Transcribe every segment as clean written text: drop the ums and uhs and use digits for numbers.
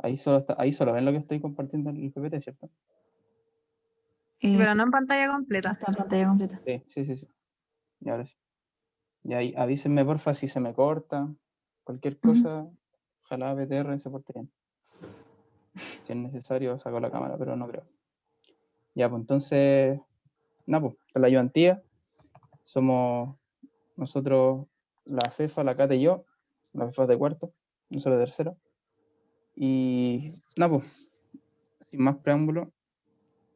ahí solo ven lo que estoy compartiendo en el PPT, ¿cierto? Sí, pero no en pantalla completa. No está en pantalla completa. Sí. Y ahora sí. Y ahí avísenme porfa si se me corta. Cualquier cosa, ojalá BTR se porte bien. Si es necesario, saco la cámara, pero no creo. Ya, pues entonces, pues, con la ayudantía, somos nosotros, la FEFA, la Cata y yo, la FEFA de cuarto, nosotros de tercero. Y pues, sin más preámbulo,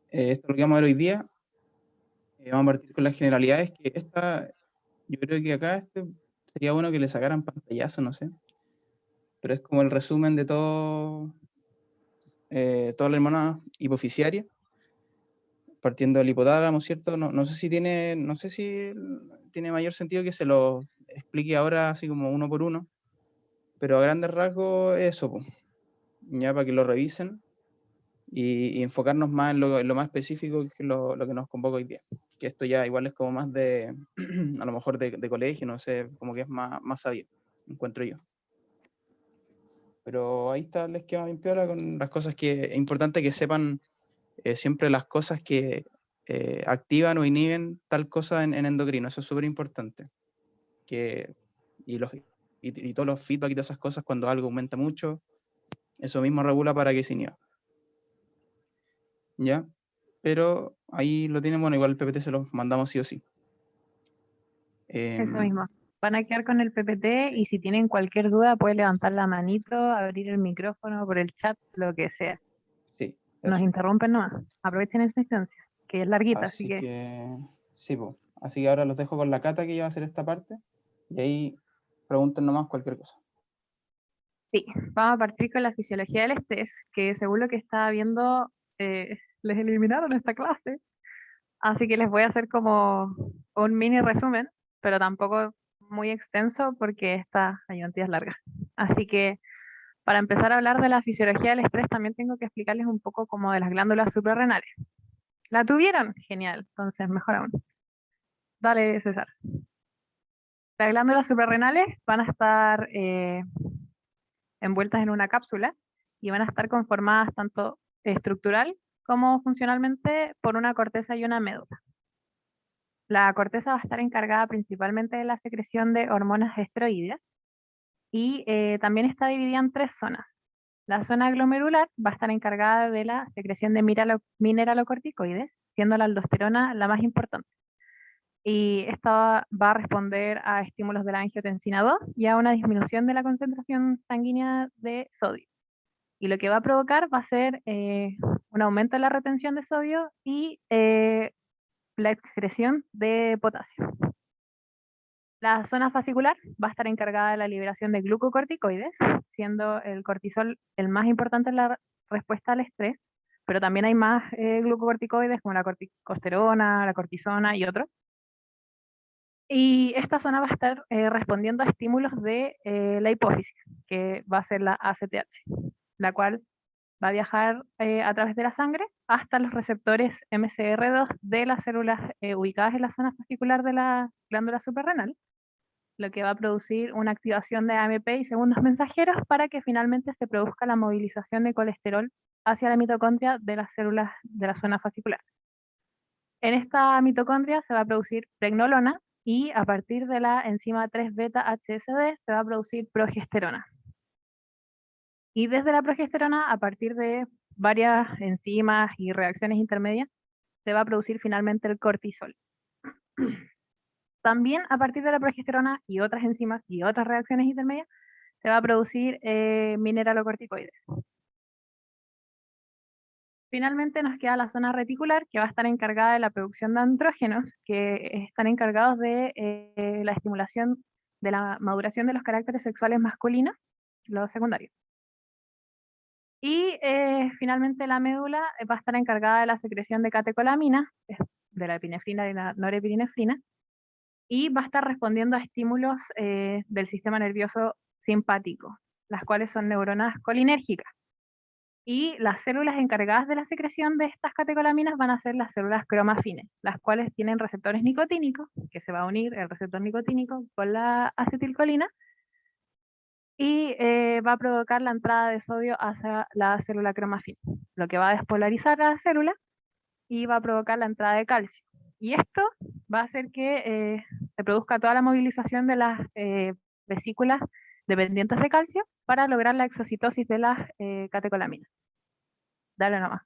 esto es lo que vamos a ver hoy día. Vamos a partir con las generalidades, que yo creo que acá sería bueno que le sacaran pantallazo, no sé. Pero es como el resumen de toda la hormona hipofisiaria, partiendo del hipotálamo, ¿cierto? No sé si tiene mayor sentido que se lo explique ahora así como uno por uno, pero a grandes rasgos eso, pues, ya para que lo revisen y enfocarnos más en lo más específico, que es lo que nos convoca hoy día. Que esto ya igual es como más de, a lo mejor de colegio, no sé, como que es más sabio, encuentro yo. Pero ahí está el esquema bien piola con las cosas que es importante que sepan siempre las cosas que activan o inhiben tal cosa en endocrino. Eso es súper importante. Y todos los feedback y todas esas cosas, cuando algo aumenta mucho, eso mismo regula para que se inhiba. ¿Ya? Pero ahí lo tienen, bueno, igual el PPT se los mandamos sí o sí. Eso mismo. Van a quedar con el PPT y si tienen cualquier duda pueden levantar la manito, abrir el micrófono por el chat, lo que sea. Sí. Nos interrumpen nomás. Aprovechen esta instancia, que es larguita, así que... Sí, pues. Así que ahora los dejo con la Cata, que ya va a hacer esta parte, y ahí pregunten nomás cualquier cosa. Sí, vamos a partir con la fisiología del estrés, que según lo que estaba viendo, les eliminaron esta clase. Así que les voy a hacer como un mini resumen, pero tampoco muy extenso porque esta ayudantía es larga. Así que para empezar a hablar de la fisiología del estrés, también tengo que explicarles un poco como de las glándulas suprarrenales. ¿La tuvieron? Genial, entonces mejor aún. Dale, César. Las glándulas suprarrenales van a estar envueltas en una cápsula y van a estar conformadas tanto estructural como funcionalmente por una corteza y una médula. La corteza va a estar encargada principalmente de la secreción de hormonas esteroideas y también está dividida en tres zonas. La zona glomerular va a estar encargada de la secreción de mineralocorticoides, siendo la aldosterona la más importante. Y esta va a responder a estímulos de la angiotensina 2 y a una disminución de la concentración sanguínea de sodio. Y lo que va a provocar va a ser un aumento de la retención de sodio y la excreción de potasio. La zona fascicular va a estar encargada de la liberación de glucocorticoides, siendo el cortisol el más importante en la respuesta al estrés, pero también hay más glucocorticoides como la corticosterona, la cortisona y otros. Y esta zona va a estar respondiendo a estímulos de la hipófisis, que va a ser la ACTH, la cual va a viajar a través de la sangre hasta los receptores MCR2 de las células ubicadas en la zona fascicular de la glándula suprarrenal, lo que va a producir una activación de AMP y segundos mensajeros para que finalmente se produzca la movilización de colesterol hacia la mitocondria de las células de la zona fascicular. En esta mitocondria se va a producir pregnolona y a partir de la enzima 3-beta-HSD se va a producir progesterona. Y desde la progesterona, a partir de varias enzimas y reacciones intermedias, se va a producir finalmente el cortisol. También a partir de la progesterona y otras enzimas y otras reacciones intermedias, se va a producir mineralocorticoides. Finalmente nos queda la zona reticular, que va a estar encargada de la producción de andrógenos, que están encargados de la estimulación de la maduración de los caracteres sexuales masculinos, los secundarios. Y finalmente la médula va a estar encargada de la secreción de catecolaminas, de la epinefrina y la norepinefrina, y va a estar respondiendo a estímulos del sistema nervioso simpático, las cuales son neuronas colinérgicas. Y las células encargadas de la secreción de estas catecolaminas van a ser las células cromafines, las cuales tienen receptores nicotínicos, que se va a unir el receptor nicotínico con la acetilcolina, y va a provocar la entrada de sodio hacia la célula cromafina, lo que va a despolarizar a la célula y va a provocar la entrada de calcio. Y esto va a hacer que se produzca toda la movilización de las vesículas dependientes de calcio para lograr la exocitosis de las catecolaminas. Dale nomás.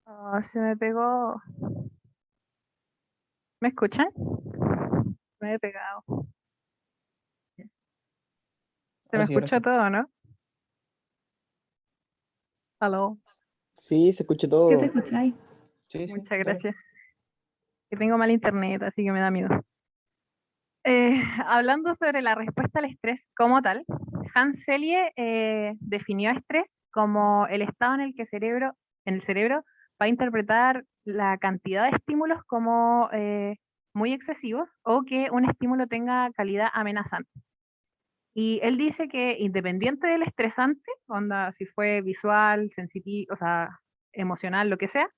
Oh, se me pegó. ¿Me escuchan? Me he pegado. Se me Ahora sí, ahora escuchó sí. todo, ¿no? Aló. Sí, se escucha ¿Qué te todo. escucháis? Sí, sí, Muchas dale. gracias. Que tengo mal internet, así que me da miedo. Hablando sobre la respuesta al estrés como tal, Hans Selye definió estrés como el estado en el que el cerebro va a interpretar la cantidad de estímulos como muy excesivos o que un estímulo tenga calidad amenazante. Y él dice que independiente del estresante, onda, si fue visual, sensitivo, o sea, emocional, lo que sea,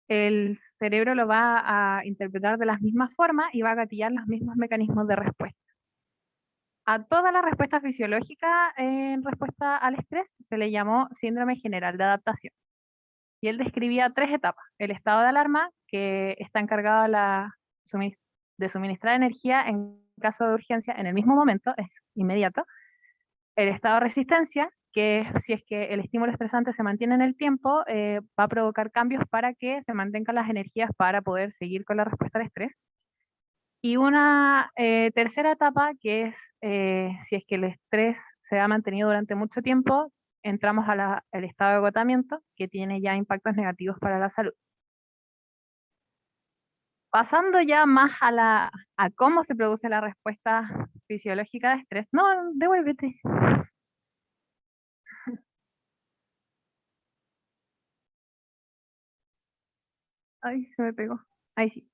el cerebro lo va a interpretar de las mismas formas y va a gatillar los mismos mecanismos de respuesta. A toda la respuesta fisiológica en respuesta al estrés se le llamó síndrome general de adaptación. Y él describía 3 etapas. El estado de alarma, que está encargado de suministrar energía en caso de urgencia en el mismo momento, es inmediato. El estado de resistencia, que si es que el estímulo estresante se mantiene en el tiempo, va a provocar cambios para que se mantengan las energías para poder seguir con la respuesta al estrés. Y una tercera etapa, que es si es que el estrés se ha mantenido durante mucho tiempo, entramos al estado de agotamiento, que tiene ya impactos negativos para la salud. Pasando ya más a cómo se produce la respuesta fisiológica de estrés. No, devuélvete. Ay, se me pegó. Ahí sí.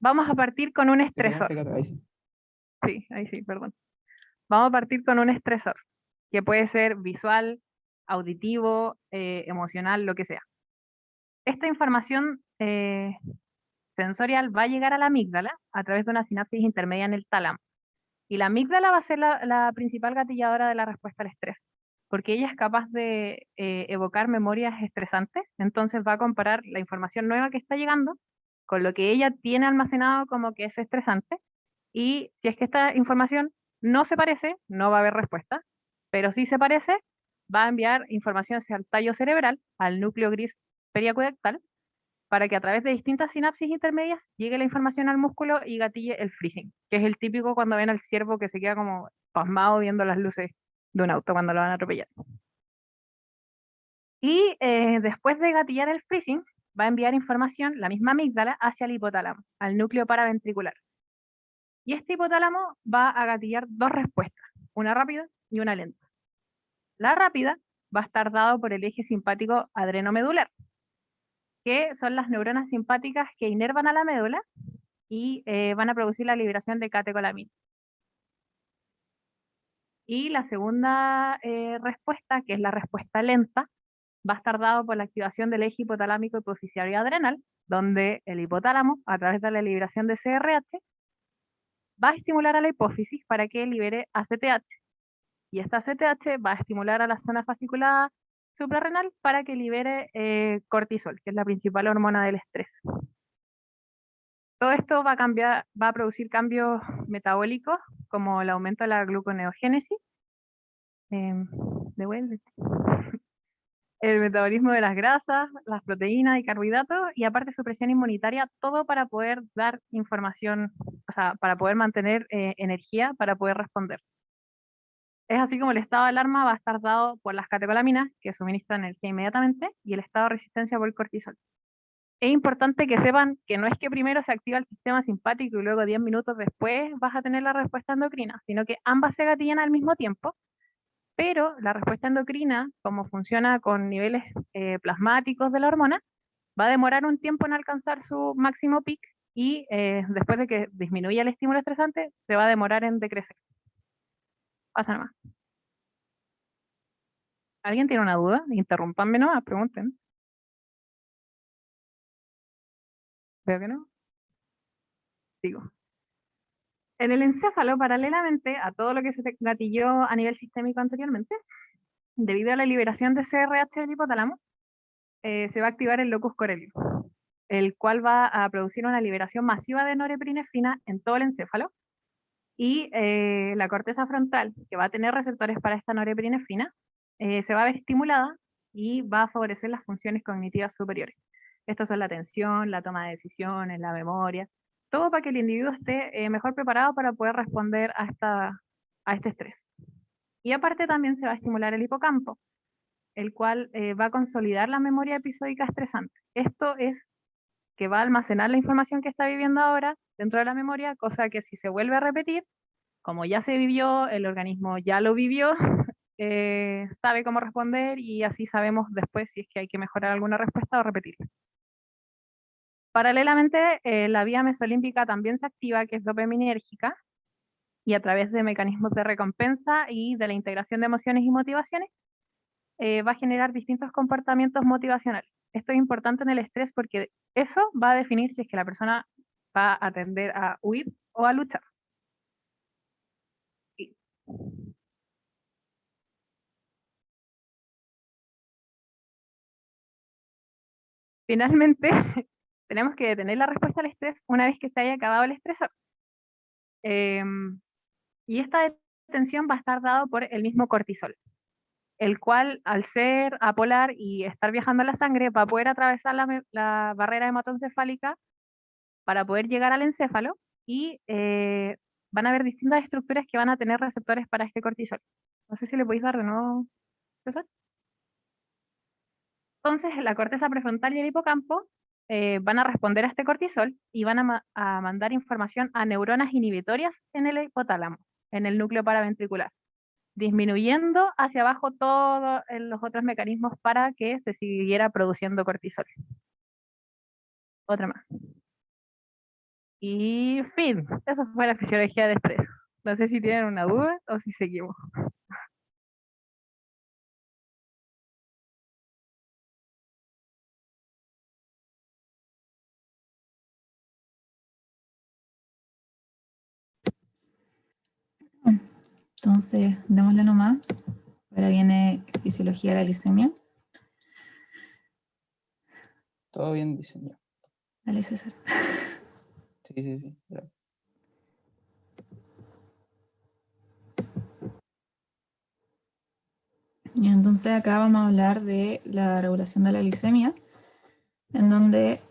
Vamos a partir con un Te estresor. pegaste, Cata, ahí sí. Sí, ahí sí, perdón. Vamos a partir con un estresor, que puede ser visual, auditivo, emocional, lo que sea. Esta información sensorial va a llegar a la amígdala a través de una sinapsis intermedia en el tálamo. Y la amígdala va a ser la principal gatilladora de la respuesta al estrés, porque ella es capaz de evocar memorias estresantes, entonces va a comparar la información nueva que está llegando con lo que ella tiene almacenado como que es estresante, y si es que esta información no se parece, no va a haber respuesta, pero si se parece, va a enviar información hacia el tallo cerebral, al núcleo gris periaqueductal, para que a través de distintas sinapsis intermedias llegue la información al músculo y gatille el freezing, que es el típico cuando ven al ciervo que se queda como pasmado viendo las luces de un auto cuando lo van a atropellar. Y después de gatillar el freezing, va a enviar información, la misma amígdala, hacia el hipotálamo, al núcleo paraventricular. Y este hipotálamo va a gatillar 2 respuestas, una rápida y una lenta. La rápida va a estar dado por el eje simpático adrenomedular, que son las neuronas simpáticas que inervan a la médula y van a producir la liberación de catecolamina. Y la segunda respuesta, que es la respuesta lenta, va a estar dado por la activación del eje hipotalámico hipofisiario adrenal, donde el hipotálamo, a través de la liberación de CRH, va a estimular a la hipófisis para que libere ACTH. Y esta ACTH va a estimular a la zona fasciculada suprarrenal para que libere cortisol, que es la principal hormona del estrés. Todo esto va a producir cambios metabólicos como el aumento de la gluconeogénesis, devuélvete, el metabolismo de las grasas, las proteínas y carbohidratos, y aparte supresión inmunitaria, todo para poder dar información, o sea, para poder mantener energía, para poder responder. Es así como el estado de alarma va a estar dado por las catecolaminas, que suministran energía inmediatamente, y el estado de resistencia por el cortisol. Es importante que sepan que no es que primero se activa el sistema simpático y luego 10 minutos después vas a tener la respuesta endocrina, sino que ambas se gatillan al mismo tiempo, pero la respuesta endocrina, como funciona con niveles plasmáticos de la hormona, va a demorar un tiempo en alcanzar su máximo pic y después de que disminuya el estímulo estresante, se va a demorar en decrecer. Pasa nomás. ¿Alguien tiene una duda? Interrúmpanme nomás, pregunten. Veo que no. Sigo. En el encéfalo, paralelamente a todo lo que se gatilló a nivel sistémico anteriormente, debido a la liberación de CRH del hipotálamo, se va a activar el locus coeruleus, el cual va a producir una liberación masiva de norepinefrina en todo el encéfalo, y la corteza frontal, que va a tener receptores para esta norepinefrina, se va a ver estimulada y va a favorecer las funciones cognitivas superiores. Estas son la atención, la toma de decisiones, la memoria, todo para que el individuo esté mejor preparado para poder responder a este estrés. Y aparte también se va a estimular el hipocampo, el cual va a consolidar la memoria episódica estresante. Esto es que va a almacenar la información que está viviendo ahora dentro de la memoria, cosa que si se vuelve a repetir, como ya se vivió, el organismo ya lo vivió, sabe cómo responder y así sabemos después si es que hay que mejorar alguna respuesta o repetirla. Paralelamente, la vía mesolímbica también se activa, que es dopaminérgica, y a través de mecanismos de recompensa y de la integración de emociones y motivaciones, va a generar distintos comportamientos motivacionales. Esto es importante en el estrés porque eso va a definir si es que la persona va a tender a huir o a luchar. Sí. Finalmente, tenemos que detener la respuesta al estrés una vez que se haya acabado el estresor. Y esta detención va a estar dado por el mismo cortisol, el cual, al ser apolar y estar viajando en la sangre, va a poder atravesar la barrera hematoencefálica para poder llegar al encéfalo y van a haber distintas estructuras que van a tener receptores para este cortisol. No sé si le podéis dar de nuevo, César. Entonces, la corteza prefrontal y el hipocampo van a responder a este cortisol y van a mandar información a neuronas inhibitorias en el hipotálamo, en el núcleo paraventricular, disminuyendo hacia abajo todos los otros mecanismos para que se siguiera produciendo cortisol. Otra más. Y fin, eso fue la fisiología del estrés. No sé si tienen una duda o si seguimos. Entonces, démosle nomás. Ahora viene fisiología de la glicemia. Todo bien diseñado. Dale, César. Sí. Gracias. Y entonces acá vamos a hablar de la regulación de la glicemia, en donde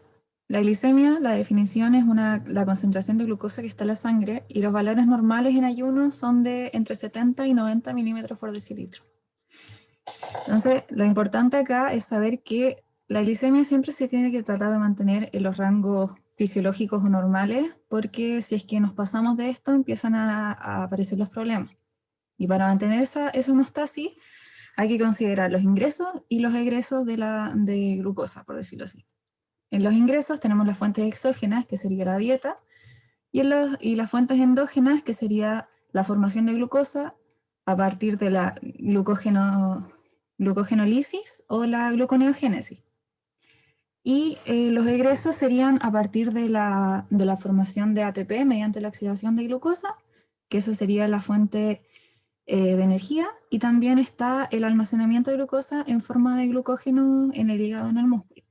la glicemia, la definición es la concentración de glucosa que está en la sangre, y los valores normales en ayuno son de entre 70 y 90 milímetros por decilitro. Entonces, lo importante acá es saber que la glicemia siempre se tiene que tratar de mantener en los rangos fisiológicos o normales, porque si es que nos pasamos de esto, empiezan a aparecer los problemas. Y para mantener esa homeostasis, hay que considerar los ingresos y los egresos de glucosa, por decirlo así. En los ingresos tenemos las fuentes exógenas, que sería la dieta, y las fuentes endógenas, que sería la formación de glucosa a partir de la glucogenolisis o la gluconeogénesis. Y los egresos serían a partir de la formación de ATP mediante la oxidación de glucosa, que eso sería la fuente de energía, y también está el almacenamiento de glucosa en forma de glucógeno en el hígado, en el músculo.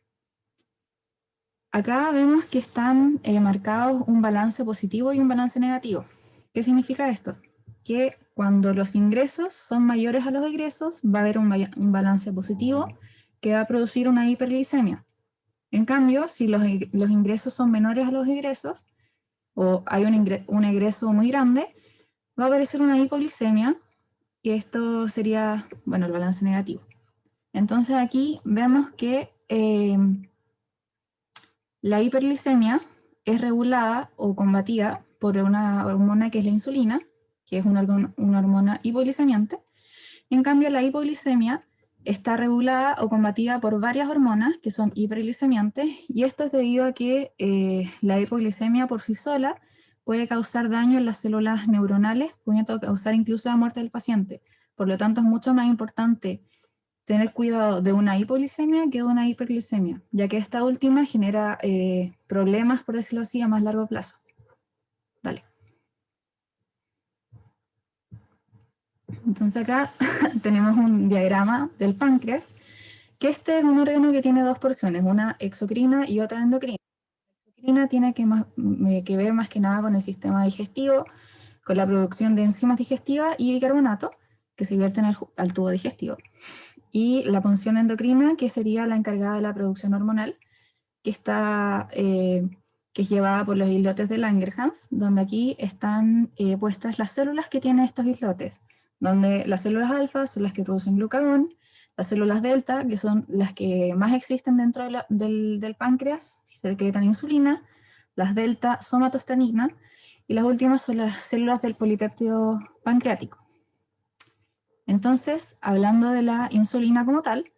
Acá vemos que están marcados un balance positivo y un balance negativo. ¿Qué significa esto? Que cuando los ingresos son mayores a los egresos, va a haber un balance positivo que va a producir una hiperglicemia. En cambio, si los ingresos son menores a los egresos, o hay un egreso muy grande, va a aparecer una hipoglicemia, que esto sería, bueno, el balance negativo. Entonces aquí vemos que la hiperglicemia es regulada o combatida por una hormona que es la insulina, que es una hormona hipoglicemiante. En cambio, la hipoglicemia está regulada o combatida por varias hormonas que son hiperglicemiantes, y esto es debido a que la hipoglicemia por sí sola puede causar daño en las células neuronales, pudiendo causar incluso la muerte del paciente. Por lo tanto, es mucho más importante tener cuidado de una hipoglicemia que de una hiperglicemia, ya que esta última genera problemas, por decirlo así, a más largo plazo. Dale. Entonces acá tenemos un diagrama del páncreas, que este es un órgano que tiene dos porciones, una exocrina y otra endocrina. La exocrina tiene que ver más que nada con el sistema digestivo, con la producción de enzimas digestivas y bicarbonato, que se vierten al tubo digestivo. Y la función endocrina, que sería la encargada de la producción hormonal, que es llevada por los islotes de Langerhans, donde aquí están puestas las células que tienen estos islotes, donde las células alfa son las que producen glucagón, las células delta, que son las que más existen dentro del páncreas, secretan insulina, las delta somatostatina, y las últimas son las células del polipéptido pancreático. Entonces, hablando de la insulina como tal,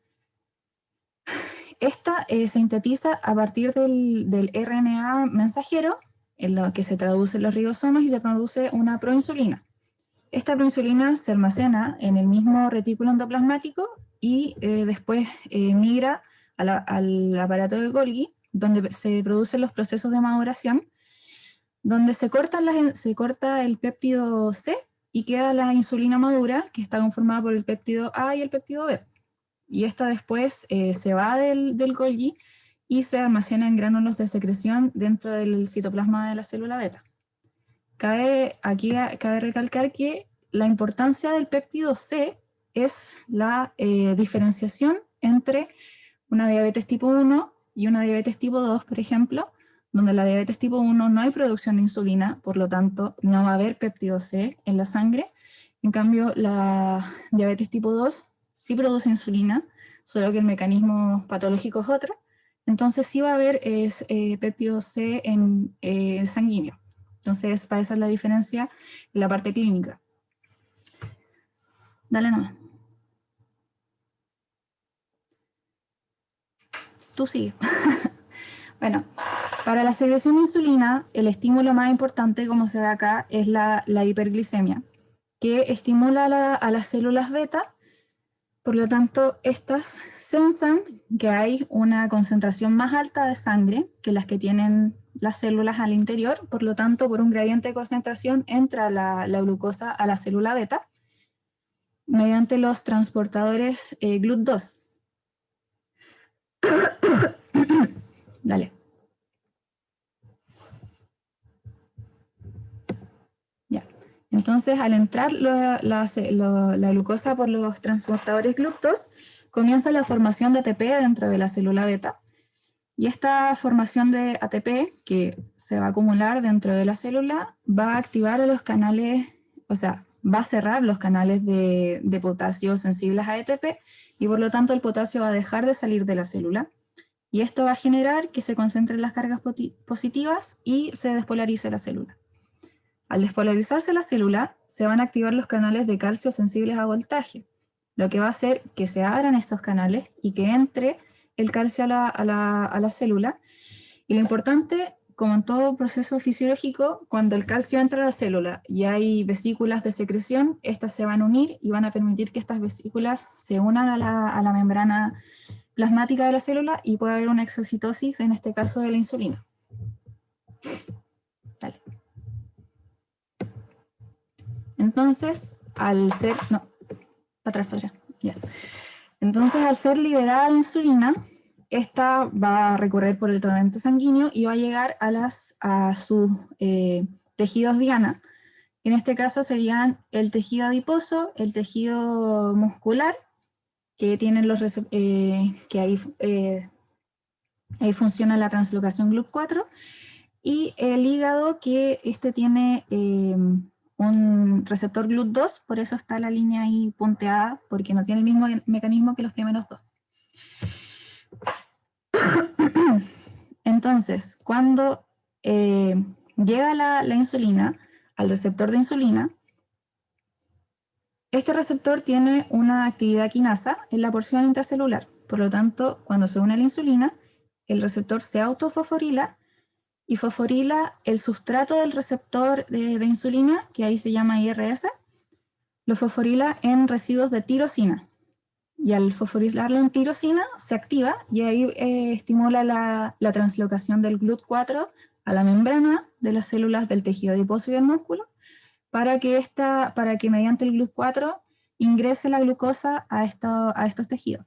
esta sintetiza a partir del RNA mensajero, en lo que se traduce en los ribosomas y se produce una proinsulina. Esta proinsulina se almacena en el mismo retículo endoplasmático y después migra al aparato de Golgi, donde se producen los procesos de maduración, donde se corta el péptido C y queda la insulina madura, que está conformada por el péptido A y el péptido B. Y esta después se va del Golgi y se almacena en gránulos de secreción dentro del citoplasma de la célula beta. Cabe recalcar que la importancia del péptido C es la diferenciación entre una diabetes tipo 1 y una diabetes tipo 2, por ejemplo, donde la diabetes tipo 1 no hay producción de insulina, por lo tanto no va a haber péptido C en la sangre. En cambio, la diabetes tipo 2 sí produce insulina, solo que el mecanismo patológico es otro. Entonces sí va a haber péptido C en sanguíneo. Entonces, para esa es la diferencia en la parte clínica. Dale nomás. Tú sigue. Bueno, para la secreción de insulina, el estímulo más importante, como se ve acá, es la hiperglicemia, que estimula a las células beta. Por lo tanto, estas sensan que hay una concentración más alta de sangre que las que tienen las células al interior. Por lo tanto, por un gradiente de concentración entra la glucosa a la célula beta mediante los transportadores GLUT2. Dale. Ya. Entonces, al entrar la glucosa por los transportadores GLUT2, comienza la formación de ATP dentro de la célula beta. Y esta formación de ATP, que se va a acumular dentro de la célula, va a activar a los canales, o sea, va a cerrar los canales de potasio sensibles a ATP, y por lo tanto el potasio va a dejar de salir de la célula. Y esto va a generar que se concentren las cargas positivas y se despolarice la célula. Al despolarizarse la célula, se van a activar los canales de calcio sensibles a voltaje, lo que va a hacer que se abran estos canales y que entre el calcio a la célula. Y lo importante, como en todo proceso fisiológico, cuando el calcio entra a la célula y hay vesículas de secreción, estas se van a unir y van a permitir que estas vesículas se unan a la membrana plasmática de la célula y puede haber una exocitosis, en este caso de la insulina. Dale. Entonces, al ser... No, para atrás, ya. Entonces, al ser liberada la insulina, esta va a recorrer por el torrente sanguíneo y va a llegar a sus tejidos diana. En este caso serían el tejido adiposo, el tejido muscular, que tienen que ahí funciona la translocación GLUT4, y el hígado, que tiene un receptor GLUT2, por eso está la línea ahí punteada, porque no tiene el mismo mecanismo que los primeros dos. Entonces, cuando llega la insulina al receptor de insulina, este receptor tiene una actividad quinasa en la porción intracelular. Por lo tanto, cuando se une a la insulina, el receptor se autofosforila y fosforila el sustrato del receptor de insulina, que ahí se llama IRS, lo fosforila en residuos de tirosina. Y al fosforilarlo en tirosina, se activa y ahí estimula la translocación del GLUT4 a la membrana de las células del tejido adiposo y del músculo, para que mediante el GLUT4 ingrese la glucosa a estos tejidos.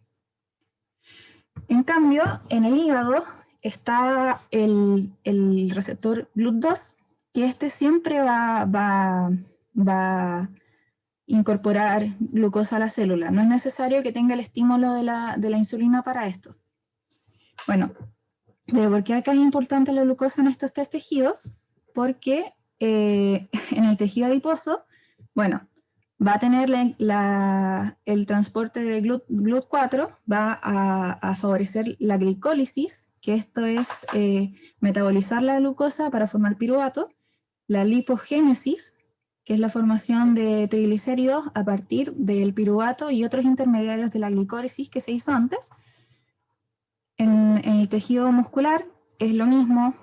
En cambio, en el hígado está el receptor GLUT2, que este siempre va a incorporar glucosa a la célula. No es necesario que tenga el estímulo de la insulina para esto. Bueno, pero ¿por qué acá es importante la glucosa en estos tres tejidos? Porque en el tejido adiposo, bueno, va a tener el transporte de GLUT4, va a favorecer la glicólisis, que esto es metabolizar la glucosa para formar piruvato, la lipogénesis, que es la formación de triglicéridos a partir del piruvato y otros intermediarios de la glicólisis que se hizo antes. En el tejido muscular es lo mismo,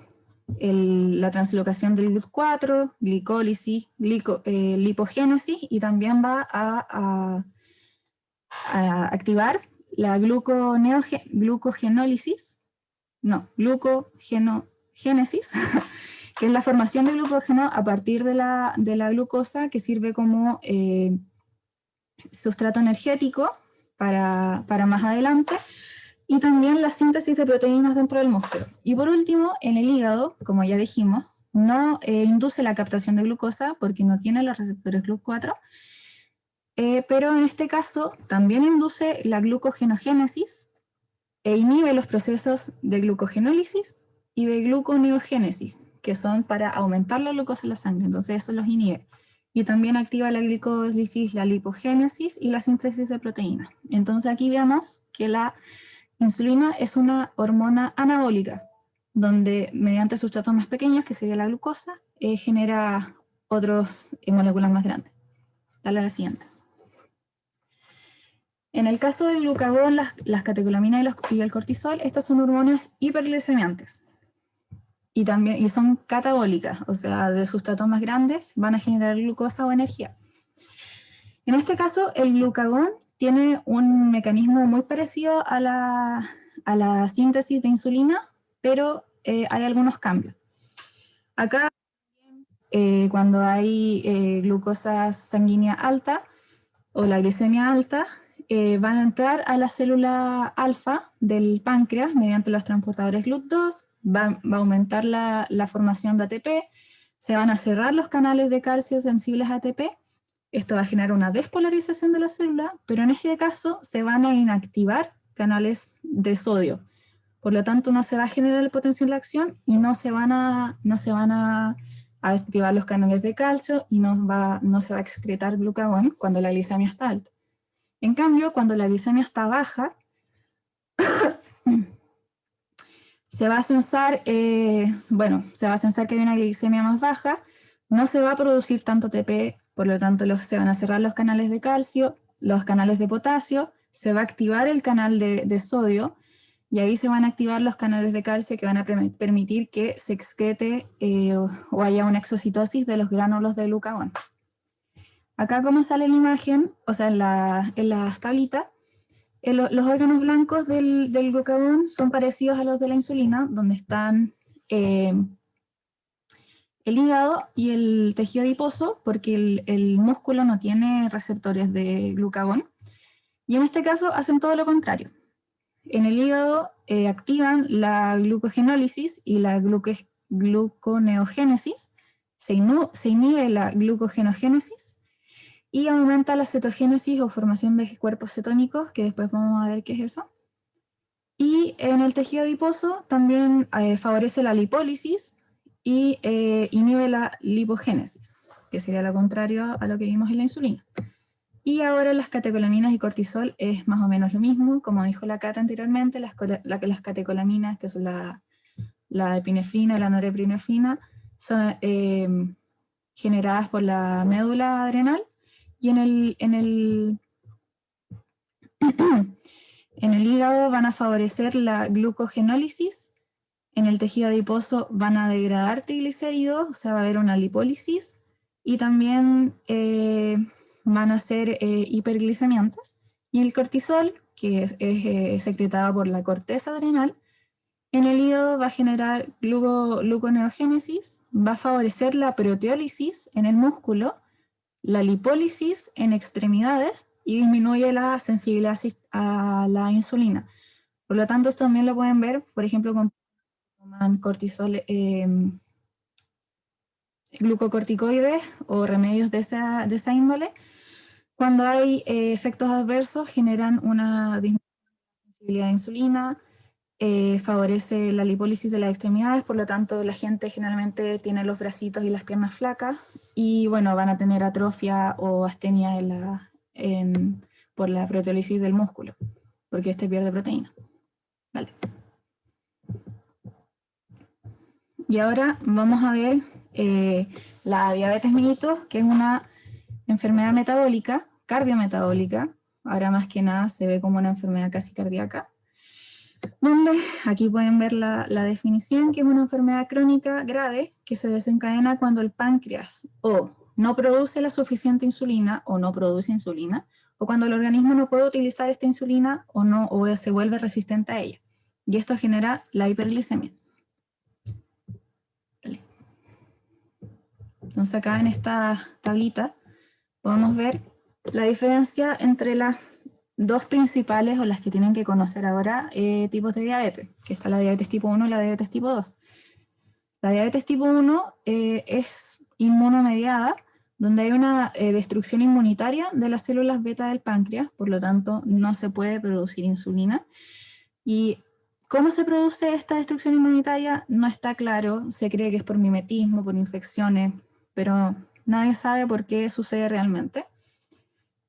la translocación del GLUT4, glicólisis, lipogénesis, y también va a activar la glucogenólisis, glucogénesis, que es la formación de glucógeno a partir de la glucosa, que sirve como sustrato energético para más adelante, y también la síntesis de proteínas dentro del músculo. Y por último, en el hígado, como ya dijimos, no induce la captación de glucosa porque no tiene los receptores GLUT4, pero en este caso también induce la glucogenogénesis e inhibe los procesos de glucogenólisis y de gluconeogénesis, que son para aumentar la glucosa en la sangre, entonces eso los inhibe. Y también activa la glicólisis, la lipogénesis y la síntesis de proteínas. Entonces aquí vemos que la insulina es una hormona anabólica, donde mediante sustratos más pequeños, que sería la glucosa, genera otras moléculas más grandes. Dale a la siguiente. En el caso del glucagón, las catecolaminas y el cortisol, estas son hormonas hiperglicemiantes. Y son catabólicas, o sea, de sustratos más grandes van a generar glucosa o energía. En este caso, el glucagón tiene un mecanismo muy parecido a la síntesis de insulina, pero hay algunos cambios. Acá, cuando hay glucosa sanguínea alta o la glicemia alta, van a entrar a la célula alfa del páncreas mediante los transportadores GLUT2, va a aumentar la formación de ATP, se van a cerrar los canales de calcio sensibles a ATP. Esto va a generar una despolarización de la célula, pero en este caso se van a inactivar canales de sodio. Por lo tanto, no se va a generar el potencial de acción y no se van a activar los canales de calcio y no se va a excretar glucagón cuando la glicemia está alta. En cambio, cuando la glicemia está baja, se va a censar que hay una glicemia más baja, no se va a producir tanto ATP. Por lo tanto, se van a cerrar los canales de calcio, los canales de potasio, se va a activar el canal de sodio, y ahí se van a activar los canales de calcio que van a permitir que se excrete o haya una exocitosis de los gránulos de glucagón. Acá, como sale la imagen, o sea, en las tablitas, los órganos blancos del glucagón son parecidos a los de la insulina, donde están el hígado y el tejido adiposo, porque el músculo no tiene receptores de glucagón, y en este caso hacen todo lo contrario. En el hígado activan la glucogenólisis y la gluconeogénesis, se inhibe la glucogenogénesis y aumenta la cetogénesis o formación de cuerpos cetónicos, que después vamos a ver qué es eso. Y en el tejido adiposo también favorece la lipólisis y inhibe la lipogénesis, que sería lo contrario a lo que vimos en la insulina. Y ahora las catecolaminas y cortisol es más o menos lo mismo, como dijo la Cata anteriormente, las catecolaminas, que son la epinefrina y la norepinefrina, son generadas por la médula adrenal, y en el hígado van a favorecer la glucogenólisis, en el tejido adiposo van a degradar triglicéridos, o sea, va a haber una lipólisis, y también van a ser hiperglicemiantes. Y el cortisol, que es secretado por la corteza adrenal, en el hígado va a generar gluconeogénesis, va a favorecer la proteólisis en el músculo, la lipólisis en extremidades y disminuye la sensibilidad a la insulina. Por lo tanto, esto también lo pueden ver, por ejemplo, con cortisol, glucocorticoides o remedios de esa índole. Cuando hay efectos adversos, generan una disminución de la sensibilidad a insulina, favorece la lipólisis de las extremidades, por lo tanto la gente generalmente tiene los bracitos y las piernas flacas y bueno, van a tener atrofia o astenia por la proteólisis del músculo, porque este pierde proteína. Vale. Y ahora vamos a ver la diabetes mellitus, que es una enfermedad metabólica, cardiometabólica, ahora más que nada se ve como una enfermedad casi cardíaca, donde aquí pueden ver la definición, que es una enfermedad crónica grave que se desencadena cuando el páncreas o no produce la suficiente insulina o no produce insulina, o cuando el organismo no puede utilizar esta insulina o se vuelve resistente a ella. Y esto genera la hiperglicemia. Dale. Entonces acá en esta tablita podemos ver la diferencia entre las dos principales, o las que tienen que conocer ahora, tipos de diabetes, que está la diabetes tipo 1 y la diabetes tipo 2. La diabetes tipo 1 es inmunomediada, donde hay una destrucción inmunitaria de las células beta del páncreas, por lo tanto no se puede producir insulina. ¿Y cómo se produce esta destrucción inmunitaria? No está claro, se cree que es por mimetismo, por infecciones, pero nadie sabe por qué sucede realmente.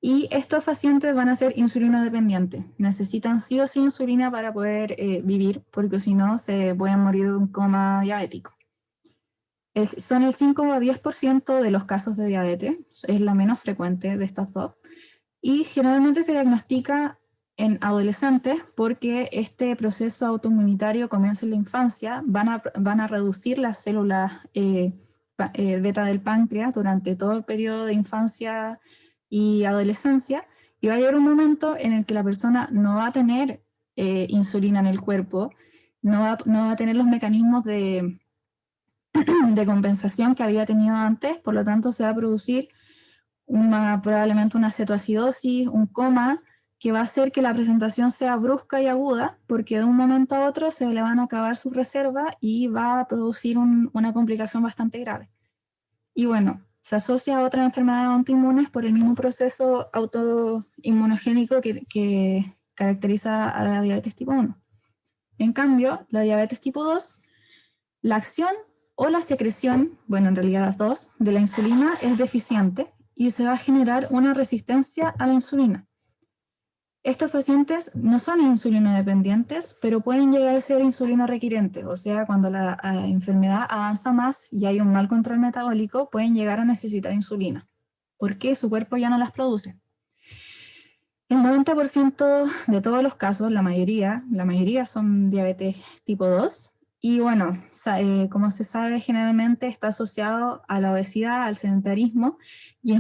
Y estos pacientes van a ser insulinodependientes. Necesitan sí o sí insulina para poder vivir, porque si no se pueden morir de un coma diabético. Son el 5 o 10% de los casos de diabetes, es la menos frecuente de estas dos. Y generalmente se diagnostica en adolescentes porque este proceso autoinmunitario comienza en la infancia, van a reducir las células beta del páncreas durante todo el periodo de infancia y adolescencia, y va a llegar un momento en el que la persona no va a tener insulina en el cuerpo, no va a tener los mecanismos de compensación que había tenido antes, por lo tanto se va a producir probablemente una cetoacidosis, un coma, que va a hacer que la presentación sea brusca y aguda, porque de un momento a otro se le van a acabar sus reservas y va a producir una complicación bastante grave. Y bueno, se asocia a otras enfermedades autoinmunes por el mismo proceso autoinmunogénico que caracteriza a la diabetes tipo 1. En cambio, la diabetes tipo 2, la acción o la secreción, bueno, en realidad las dos, de la insulina es deficiente y se va a generar una resistencia a la insulina. Estos pacientes no son insulinodependientes, pero pueden llegar a ser insulinorequirentes, o sea, cuando la enfermedad avanza más y hay un mal control metabólico, pueden llegar a necesitar insulina, porque su cuerpo ya no las produce. El 90% de todos los casos, la mayoría son diabetes tipo 2, y bueno, como se sabe, generalmente está asociado a la obesidad, al sedentarismo, y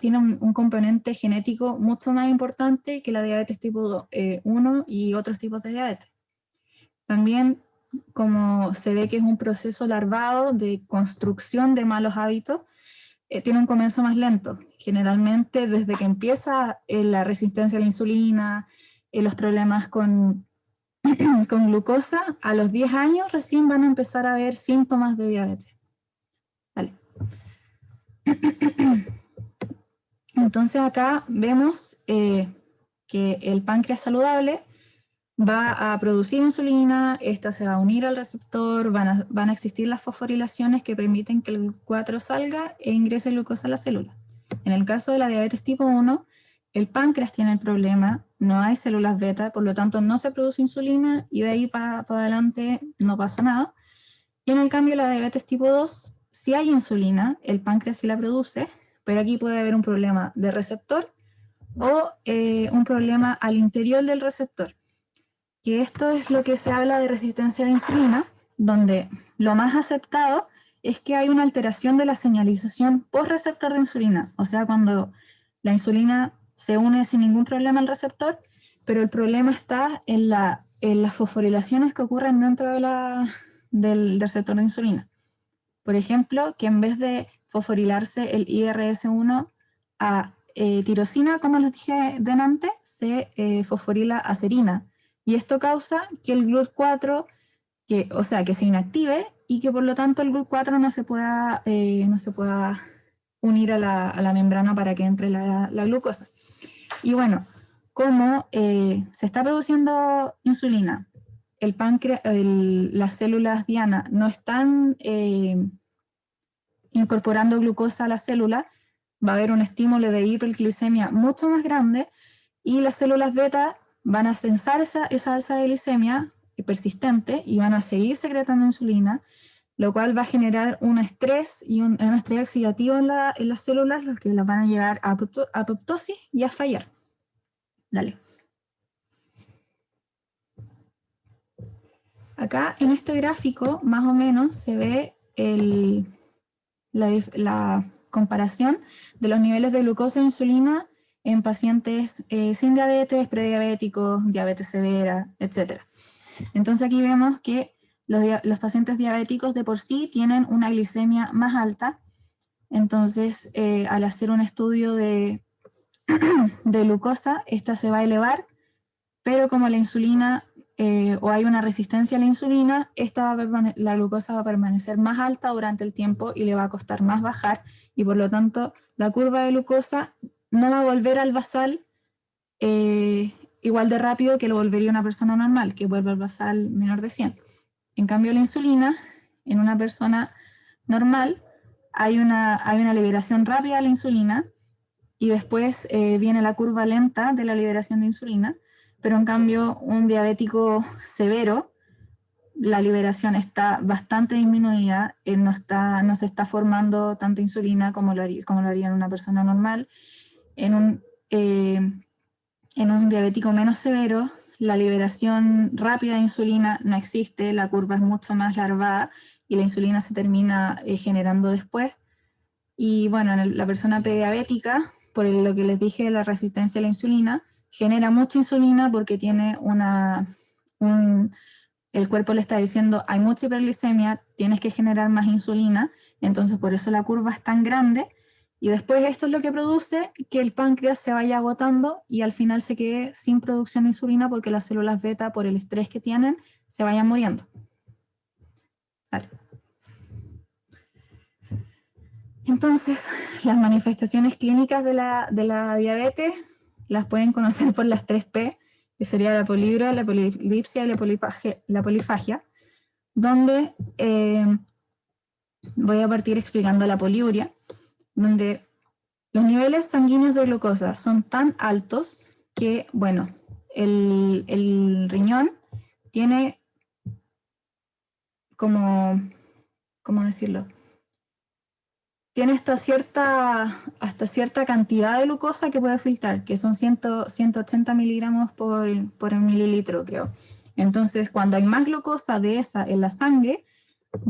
tiene un componente genético mucho más importante que la diabetes tipo 1 y otros tipos de diabetes. También, como se ve que es un proceso larvado de construcción de malos hábitos, tiene un comienzo más lento. Generalmente, desde que empieza la resistencia a la insulina, los problemas con glucosa, a los 10 años recién van a empezar a ver síntomas de diabetes. Vale. Entonces acá vemos que el páncreas saludable va a producir insulina, esta se va a unir al receptor, van a existir las fosforilaciones que permiten que el Q4 salga e ingrese glucosa a la célula. En el caso de la diabetes tipo 1, el páncreas tiene el problema, no hay células beta, por lo tanto no se produce insulina y de ahí para adelante no pasa nada. Y en el cambio la diabetes tipo 2, sí hay insulina, el páncreas sí la produce, pero aquí puede haber un problema de receptor o un problema al interior del receptor. Que esto es lo que se habla de resistencia a la insulina, donde lo más aceptado es que hay una alteración de la señalización por receptor de insulina, o sea, cuando la insulina se une sin ningún problema al receptor, pero el problema está en las fosforilaciones que ocurren dentro del receptor de insulina. Por ejemplo, que en vez de fosforilarse el IRS1 a tirosina, como les dije delante, se fosforila a serina. Y esto causa que el GLUT4, o sea, que se inactive y que por lo tanto el GLUT4 no se pueda unir a la membrana para que entre la glucosa. Y bueno, como se está produciendo insulina, el páncreas, las células diana no están incorporando glucosa a la célula, va a haber un estímulo de hiperglicemia mucho más grande y las células beta van a sensar esa alza de glicemia persistente y van a seguir secretando insulina, lo cual va a generar un estrés y un estrés oxidativo en las células, los que las van a llevar a apoptosis y a fallar. Dale. Acá en este gráfico más o menos se ve la comparación de los niveles de glucosa e insulina en pacientes sin diabetes, prediabéticos, diabetes severa, etc. Entonces aquí vemos que los pacientes diabéticos de por sí tienen una glicemia más alta. Entonces, al hacer un estudio de glucosa, esta se va a elevar, pero como la insulina o hay una resistencia a la insulina, la glucosa va a permanecer más alta durante el tiempo y le va a costar más bajar, y por lo tanto la curva de glucosa no va a volver al basal igual de rápido que lo volvería una persona normal, que vuelve al basal menor de 100. En cambio la insulina, en una persona normal, hay una liberación rápida de la insulina y después viene la curva lenta de la liberación de insulina, pero en cambio un diabético severo, la liberación está bastante disminuida, no se está formando tanta insulina como lo haría en una persona normal. En un diabético menos severo, la liberación rápida de insulina no existe, la curva es mucho más larvada y la insulina se termina generando después. Y bueno, en la persona prediabética, por lo que les dije de la resistencia a la insulina, genera mucha insulina porque tiene el cuerpo le está diciendo hay mucha hiperglicemia, tienes que generar más insulina, entonces por eso la curva es tan grande, y después esto es lo que produce que el páncreas se vaya agotando y al final se quede sin producción de insulina porque las células beta, por el estrés que tienen, se vayan muriendo. Vale. Entonces, las manifestaciones clínicas de la diabetes las pueden conocer por las 3P, que sería la poliuria, la polidipsia y la polifagia, donde voy a partir explicando la poliuria, donde los niveles sanguíneos de glucosa son tan altos que, bueno, el riñón tiene ¿cómo decirlo? Tiene hasta cierta cantidad de glucosa que puede filtrar, que son 180 miligramos por el mililitro, creo. Entonces, cuando hay más glucosa de esa en la sangre,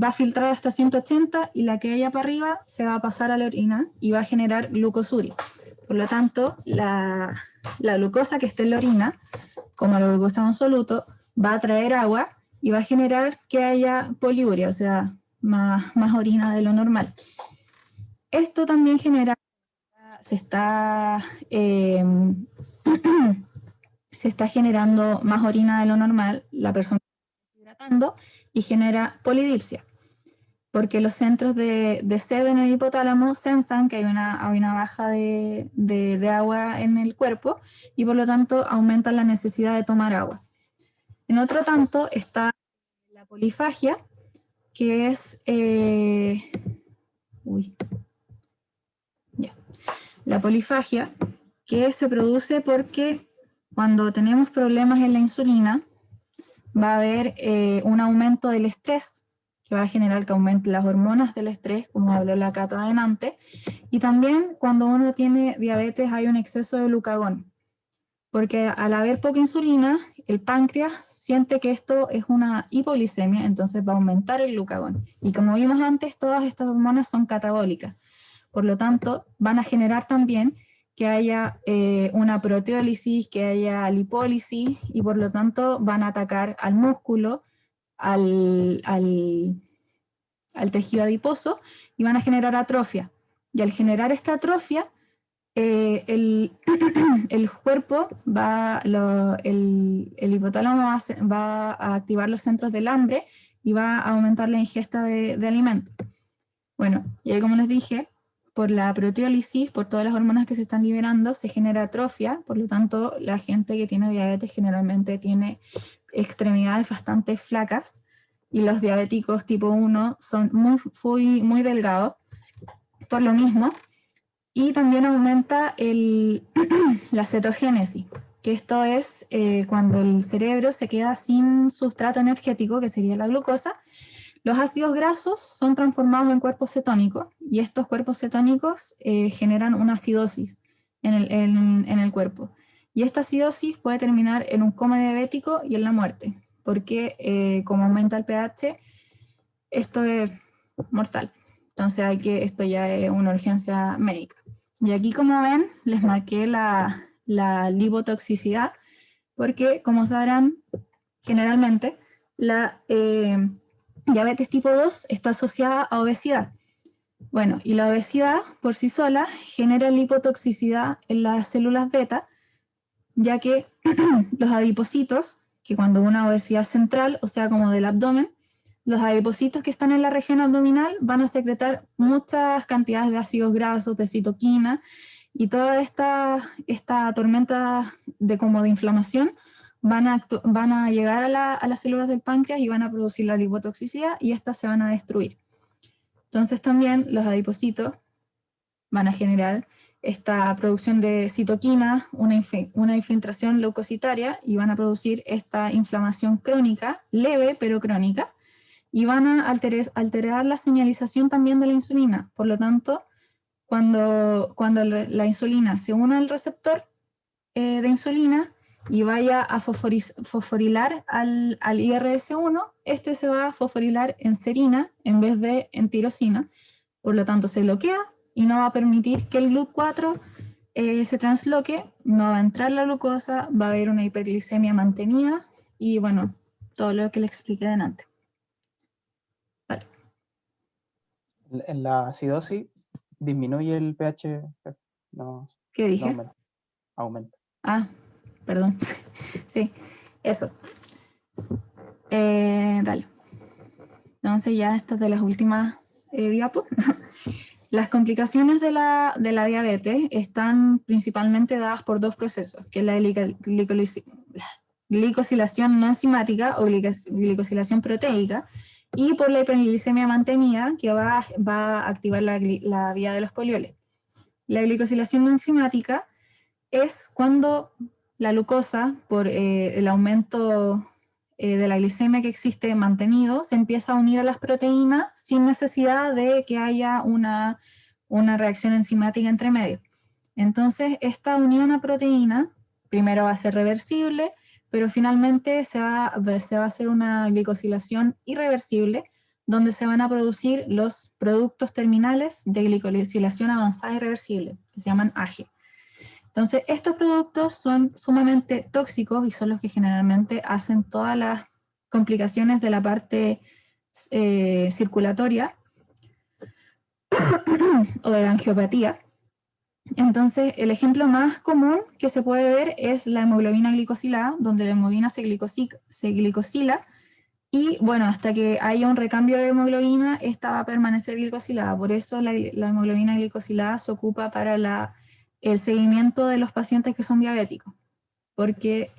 va a filtrar hasta 180 y la que haya para arriba se va a pasar a la orina y va a generar glucosuria. Por lo tanto, la glucosa que esté en la orina, como la glucosa en absoluto, va a traer agua y va a generar que haya poliuria, o sea, más orina de lo normal. Esto también genera, se está generando más orina de lo normal, la persona está hidratando y genera polidipsia, porque los centros de sed en el hipotálamo sensan que hay una baja de agua en el cuerpo y por lo tanto aumentan la necesidad de tomar agua. En otro tanto está la polifagia, que es... La polifagia, que se produce porque cuando tenemos problemas en la insulina, va a haber un aumento del estrés, que va a generar que aumenten las hormonas del estrés, como habló la Cata adelante, y también cuando uno tiene diabetes hay un exceso de glucagón, porque al haber poca insulina, el páncreas siente que esto es una hipoglicemia, entonces va a aumentar el glucagón. Y como vimos antes, todas estas hormonas son catabólicas. Por lo tanto, van a generar también que haya una proteólisis, que haya lipólisis, y por lo tanto van a atacar al músculo, al tejido adiposo, y van a generar atrofia. Y al generar esta atrofia, el, el cuerpo el hipotálamo va a activar los centros del hambre y va a aumentar la ingesta de alimentos. Bueno, y ahí como les dije, por la proteólisis, por todas las hormonas que se están liberando, se genera atrofia, por lo tanto, la gente que tiene diabetes generalmente tiene extremidades bastante flacas, y los diabéticos tipo 1 son muy delgados, por lo mismo, y también aumenta la cetogénesis, que esto es cuando el cerebro se queda sin sustrato energético, que sería la glucosa. Los ácidos grasos son transformados en cuerpos cetónicos, y estos cuerpos cetónicos generan una acidosis en el cuerpo. Y esta acidosis puede terminar en un coma diabético y en la muerte, porque como aumenta el pH, esto es mortal. Entonces esto ya es una urgencia médica. Y aquí, como ven, les marqué la lipotoxicidad, porque, como sabrán, generalmente la diabetes tipo 2 está asociada a obesidad. Bueno, y la obesidad por sí sola genera lipotoxicidad en las células beta, ya que los adipocitos, que cuando una obesidad central, o sea, como del abdomen, los adipocitos que están en la región abdominal van a secretar muchas cantidades de ácidos grasos, de citoquina, y toda esta tormenta de inflamación van a llegar a las células del páncreas y van a producir la lipotoxicidad, y estas se van a destruir. Entonces también los adipocitos van a generar esta producción de citoquina, una infiltración leucocitaria, y van a producir esta inflamación crónica, leve pero crónica, y van a alterar la señalización también de la insulina. Por lo tanto, cuando la insulina se une al receptor de insulina y vaya a fosforilar al IRS1, este se va a fosforilar en serina en vez de en tirosina. Por lo tanto, se bloquea y no va a permitir que el GLUT4 se transloque, no va a entrar la glucosa, va a haber una hiperglicemia mantenida, y bueno, todo lo que les expliqué delante. Vale. En la acidosis disminuye el pH, no, ¿Qué dije? no aumenta. Ah, perdón. Sí, eso. Dale. Entonces ya estas de las últimas diapos. Las complicaciones de la diabetes están principalmente dadas por dos procesos, que es la glicosilación no enzimática o glicosilación proteica, y por la hiperglicemia mantenida, que va a activar la vía de los polioles. La glicosilación no enzimática es cuando la glucosa, por el aumento de la glicemia que existe mantenido, se empieza a unir a las proteínas sin necesidad de que haya una reacción enzimática entre medio. Entonces, esta unión a proteína primero va a ser reversible, pero finalmente se va a hacer una glicosilación irreversible, donde se van a producir los productos terminales de glicosilación avanzada irreversible, que se llaman AGE. Entonces, estos productos son sumamente tóxicos y son los que generalmente hacen todas las complicaciones de la parte circulatoria o de la angiopatía. Entonces, el ejemplo más común que se puede ver es la hemoglobina glicosilada, donde la hemoglobina se glicosila, y bueno, hasta que haya un recambio de hemoglobina, esta va a permanecer glicosilada. Por eso la hemoglobina glicosilada se ocupa para el seguimiento de los pacientes que son diabéticos, porque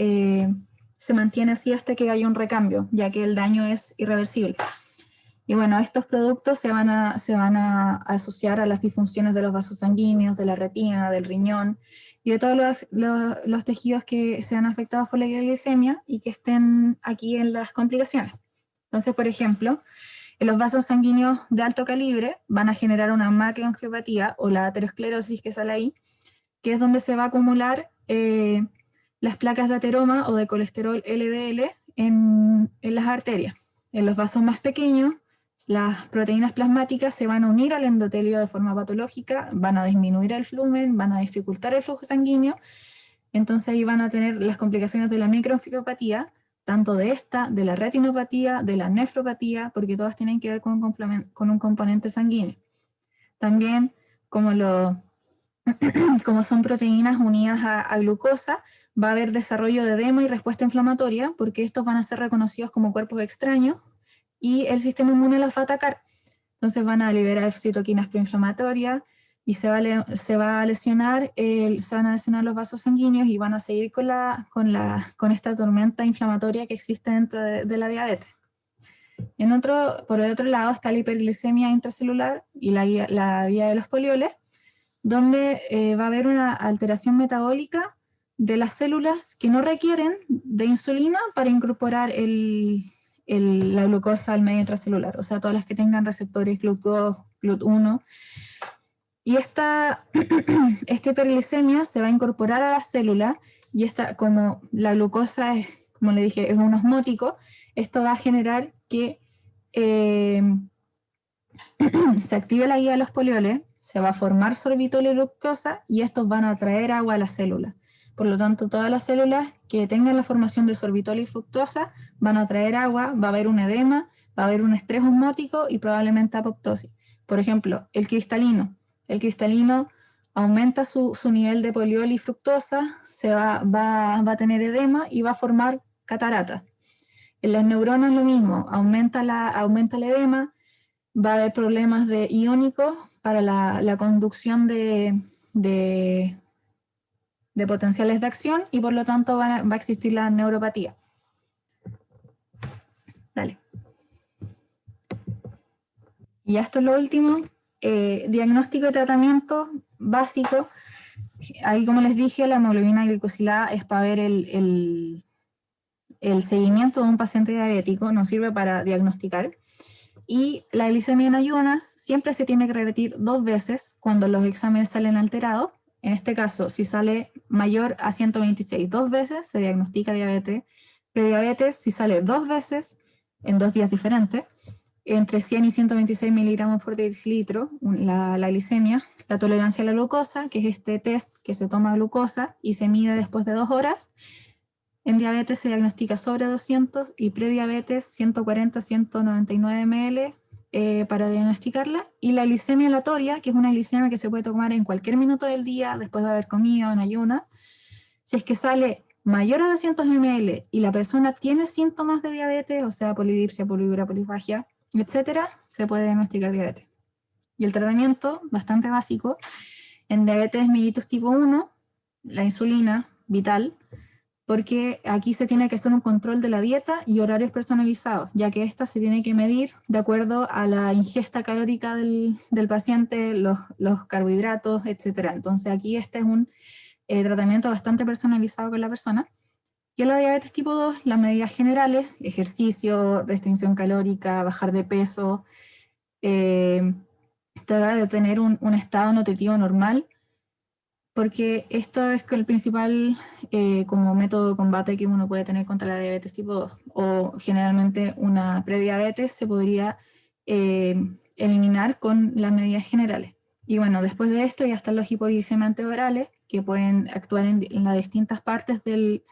se mantiene así hasta que haya un recambio, ya que el daño es irreversible. Y bueno, estos productos se van a asociar a las disfunciones de los vasos sanguíneos, de la retina, del riñón, y de todos los tejidos que sean afectados por la glicemia y que estén aquí en las complicaciones. Entonces, por ejemplo, en los vasos sanguíneos de alto calibre van a generar una macroangiopatía o la aterosclerosis, que sale ahí, que es donde se va a acumular las placas de ateroma o de colesterol LDL en las arterias. En los vasos más pequeños, las proteínas plasmáticas se van a unir al endotelio de forma patológica, van a disminuir el flumen, van a dificultar el flujo sanguíneo. Entonces ahí van a tener las complicaciones de la microangiopatía, tanto de la retinopatía, de la nefropatía, porque todas tienen que ver con un componente sanguíneo. También, como como son proteínas unidas a glucosa, va a haber desarrollo de edema y respuesta inflamatoria, porque estos van a ser reconocidos como cuerpos extraños y el sistema inmune los va a atacar. Entonces van a liberar citoquinas proinflamatorias y se van a lesionar los vasos sanguíneos y van a seguir con esta tormenta inflamatoria que existe dentro de la diabetes. Por el otro lado está la hiperglicemia intracelular y la vía de los polioles, donde va a haber una alteración metabólica de las células que no requieren de insulina para incorporar la glucosa al medio intracelular, o sea, todas las que tengan receptores GLUT2, GLUT1. Y esta hiperglicemia se va a incorporar a la célula y como la glucosa es, como le dije, es un osmótico, esto va a generar que se active la guía de los polioles, se va a formar sorbitol y glucosa y estos van a atraer agua a la célula. Por lo tanto, todas las células que tengan la formación de sorbitol y fructosa van a atraer agua, va a haber un edema, va a haber un estrés osmótico y probablemente apoptosis. Por ejemplo, el cristalino. El cristalino aumenta su nivel de poliol y fructosa, va a tener edema y va a formar catarata. En las neuronas lo mismo, aumenta el edema, va a haber problemas de iónicos para la conducción de potenciales de acción y por lo tanto va a existir la neuropatía. Dale. Y esto es lo último, diagnóstico y tratamiento básico. Ahí, como les dije, la hemoglobina glicosilada es para ver el seguimiento de un paciente diabético, nos sirve para diagnosticar. Y la glicemia en ayunas siempre se tiene que repetir 2 veces cuando los exámenes salen alterados. En este caso, si sale mayor a 126 2 veces, se diagnostica diabetes. Prediabetes, si sale 2 veces en 2 días diferentes, entre 100 y 126 miligramos por decilitro, la glicemia. La tolerancia a la glucosa, que es este test que se toma glucosa y se mide después de 2 horas. En diabetes se diagnostica sobre 200 y prediabetes 140-199 ml para diagnosticarla. Y la glicemia aleatoria, que es una glicemia que se puede tomar en cualquier minuto del día después de haber comido en ayuna. Si es que sale mayor a 200 ml y la persona tiene síntomas de diabetes, o sea, polidipsia, poliuria, polifagia, etcétera, se puede diagnosticar diabetes. Y el tratamiento, bastante básico, en diabetes mellitus tipo 1, la insulina vital, porque aquí se tiene que hacer un control de la dieta y horarios personalizados, ya que esta se tiene que medir de acuerdo a la ingesta calórica del paciente, los carbohidratos, etc. Entonces aquí este es un tratamiento bastante personalizado con la persona. Y en la diabetes tipo 2, las medidas generales, ejercicio, restricción calórica, bajar de peso, tratar de tener un estado nutritivo normal, porque esto es el principal como método de combate que uno puede tener contra la diabetes tipo 2, o generalmente una prediabetes se podría eliminar con las medidas generales. Y bueno, después de esto ya están los hipoglicemiantes orales, que pueden actuar en las distintas partes del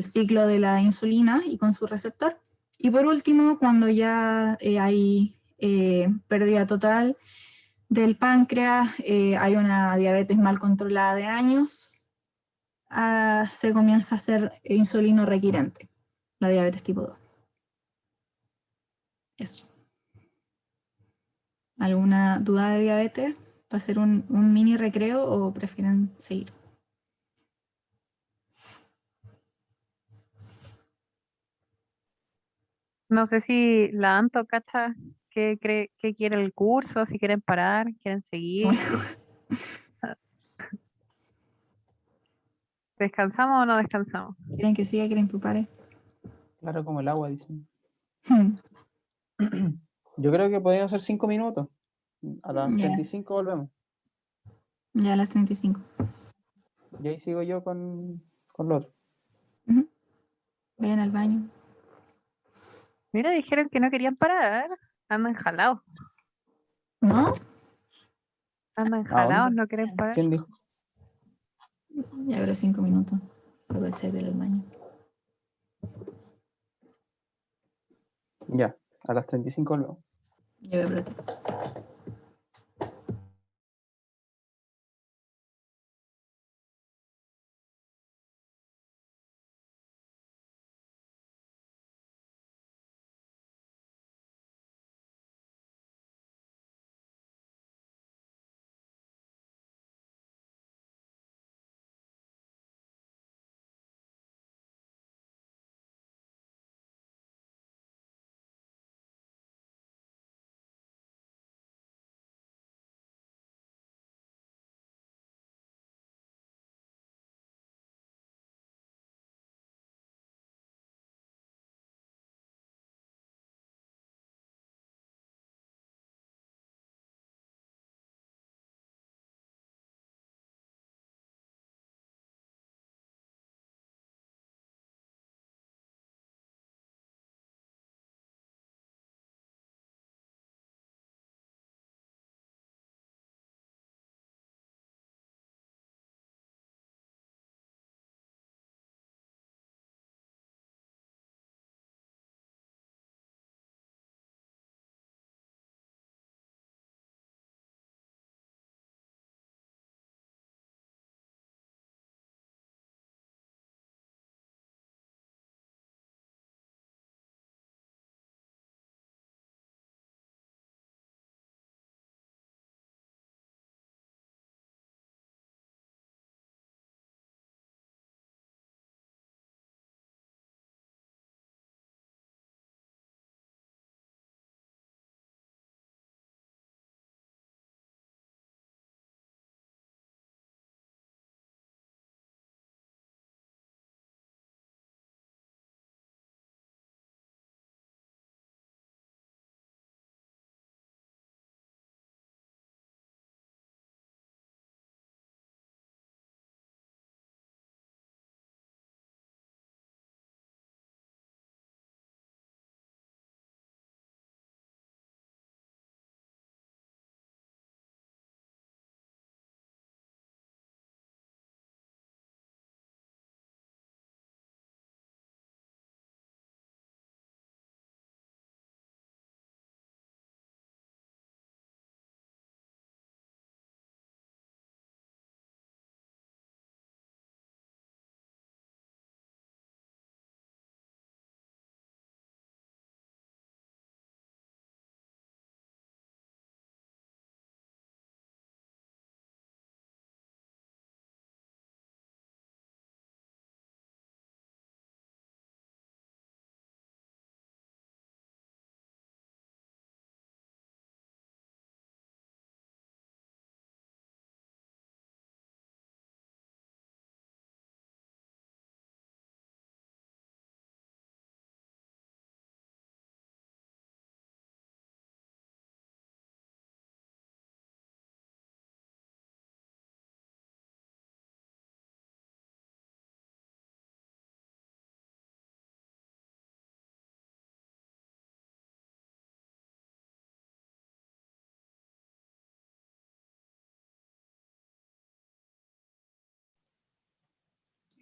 ciclo de la insulina y con su receptor. Y por último, cuando ya hay pérdida total del páncreas, hay una diabetes mal controlada de años, se comienza a hacer insulino requirente, la diabetes tipo 2. Eso. ¿Alguna duda de diabetes? ¿Va a ser un mini recreo o prefieren seguir? No sé si la Anto cacha qué quiere el curso, si quieren parar, quieren seguir. Bueno, ¿Descansamos o no descansamos? ¿quieren que siga? ¿Quieren que pare? Claro, como el agua, dicen. Yo creo que podrían ser 5 minutos. A las Ya, 35 volvemos. ya a las 35. Y ahí sigo yo con lo otro. Vayan al baño. Mira, dijeron que no querían parar. Andan jalados. ¿No? Andan ¿A jalados, dónde? no quieren parar. ¿Quién dijo? Ya habrá 5 minutos. Aprovechar del baño. Ya, a las 35 volvemos. Yo voy a aprovechar.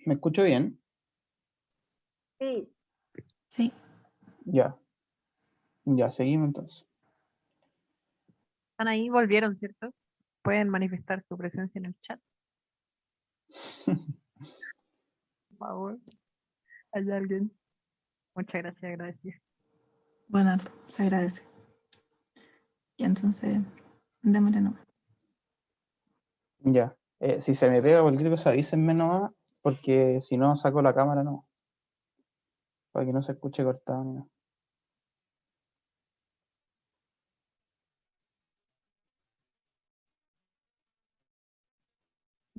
¿Me escucho bien? Sí. Sí. Ya. Ya, seguimos entonces. Están ahí, volvieron, ¿cierto? Pueden manifestar su presencia en el chat, por favor. ¿Hay alguien? Muchas gracias, agradecida. Bueno, se agradece. Y entonces, démosle nomás. Ya. Si se me pega cualquier cosa, avísenme nomás, porque si no saco la cámara, no. Para que no se escuche cortado ni nada.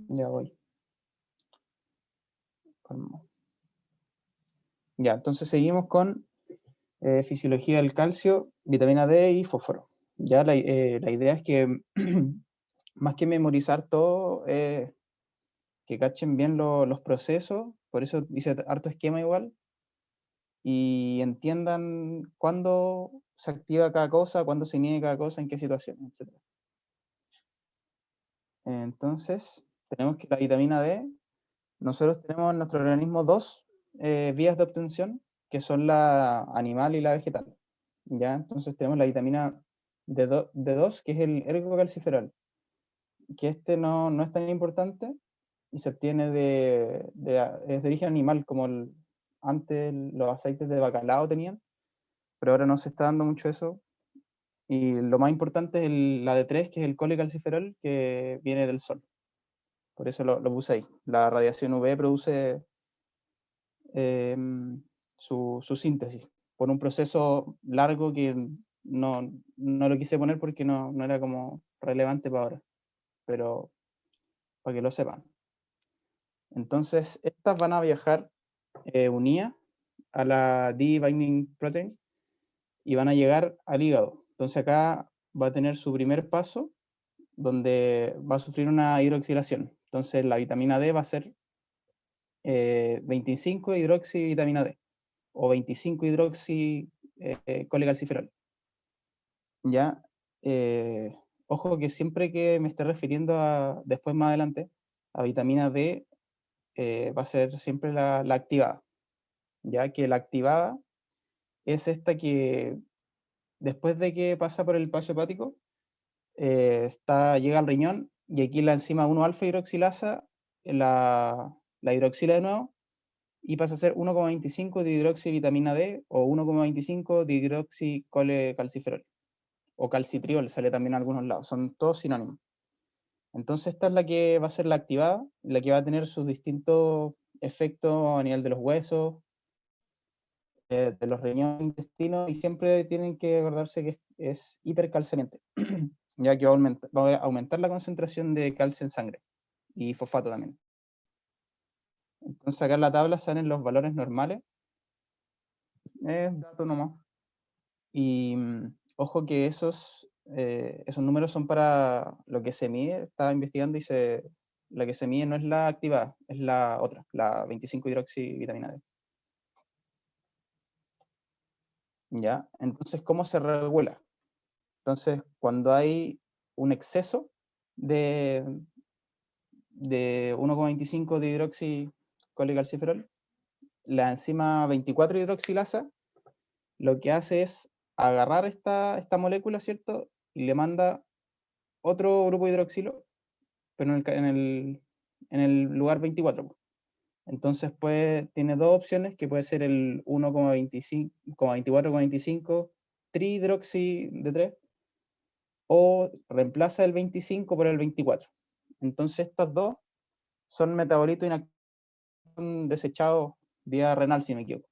Ya voy. Calma. Ya, entonces seguimos con fisiología del calcio, vitamina D y fósforo. Ya la idea es que más que memorizar todo, que cachen bien los procesos, por eso hice harto esquema igual, y entiendan cuándo se activa cada cosa, cuándo se inhibe cada cosa, en qué situación, etc. Entonces, tenemos que la vitamina D, nosotros tenemos en nuestro organismo dos vías de obtención, que son la animal y la vegetal. ¿Ya? Entonces tenemos la vitamina D2, que es el ergocalciferol, que este no es tan importante y se obtiene es de origen animal, como antes los aceites de bacalao tenían, pero ahora no se está dando mucho eso. Y lo más importante es la D3, que es el colecalciferol, que viene del sol. Por eso lo puse ahí. La radiación UV produce su síntesis por un proceso largo que no lo quise poner porque no era como relevante para ahora, pero para que lo sepan. Entonces, estas van a viajar unidas a la D-binding protein y van a llegar al hígado. Entonces acá va a tener su primer paso donde va a sufrir una hidroxilación. Entonces la vitamina D va a ser 25 hidroxivitamina D o 25 hidroxi colecalciferol. Ya, ojo que siempre que me esté refiriendo después más adelante, a vitamina D va a ser siempre la activada, ya que la activada es esta que después de que pasa por el paso hepático, llega al riñón y aquí la enzima 1-alfa hidroxilasa la hidroxila de nuevo y pasa a ser 1,25 de hidroxivitamina D o 1,25 de hidroxicolecalciferol o calcitriol, sale también en algunos lados, son todos sinónimos. Entonces esta es la que va a ser la activada, la que va a tener sus distintos efectos a nivel de los huesos, de los riñones, intestinos, y siempre tienen que acordarse que es hipercalciante, ya que va a aumentar la concentración de calcio en sangre y fosfato también. Entonces acá en la tabla salen los valores normales, es dato nomás. Y ojo que esos números son para lo que se mide, estaba investigando y la que se mide no es la activada, es la otra, la 25 hidroxivitamina D. ¿Ya? Entonces, ¿cómo se regula? Entonces, cuando hay un exceso de 1,25 de hidroxicolecalciferol, la enzima 24 hidroxilasa lo que hace es agarrar esta molécula, ¿cierto? Y le manda otro grupo de hidroxilo, pero en el lugar 24. Entonces, pues, tiene dos opciones, que puede ser el 1,24,25 trihidroxi de 3, o reemplaza el 25 por el 24. Entonces, estos dos son metabolitos desechados vía renal, si me equivoco.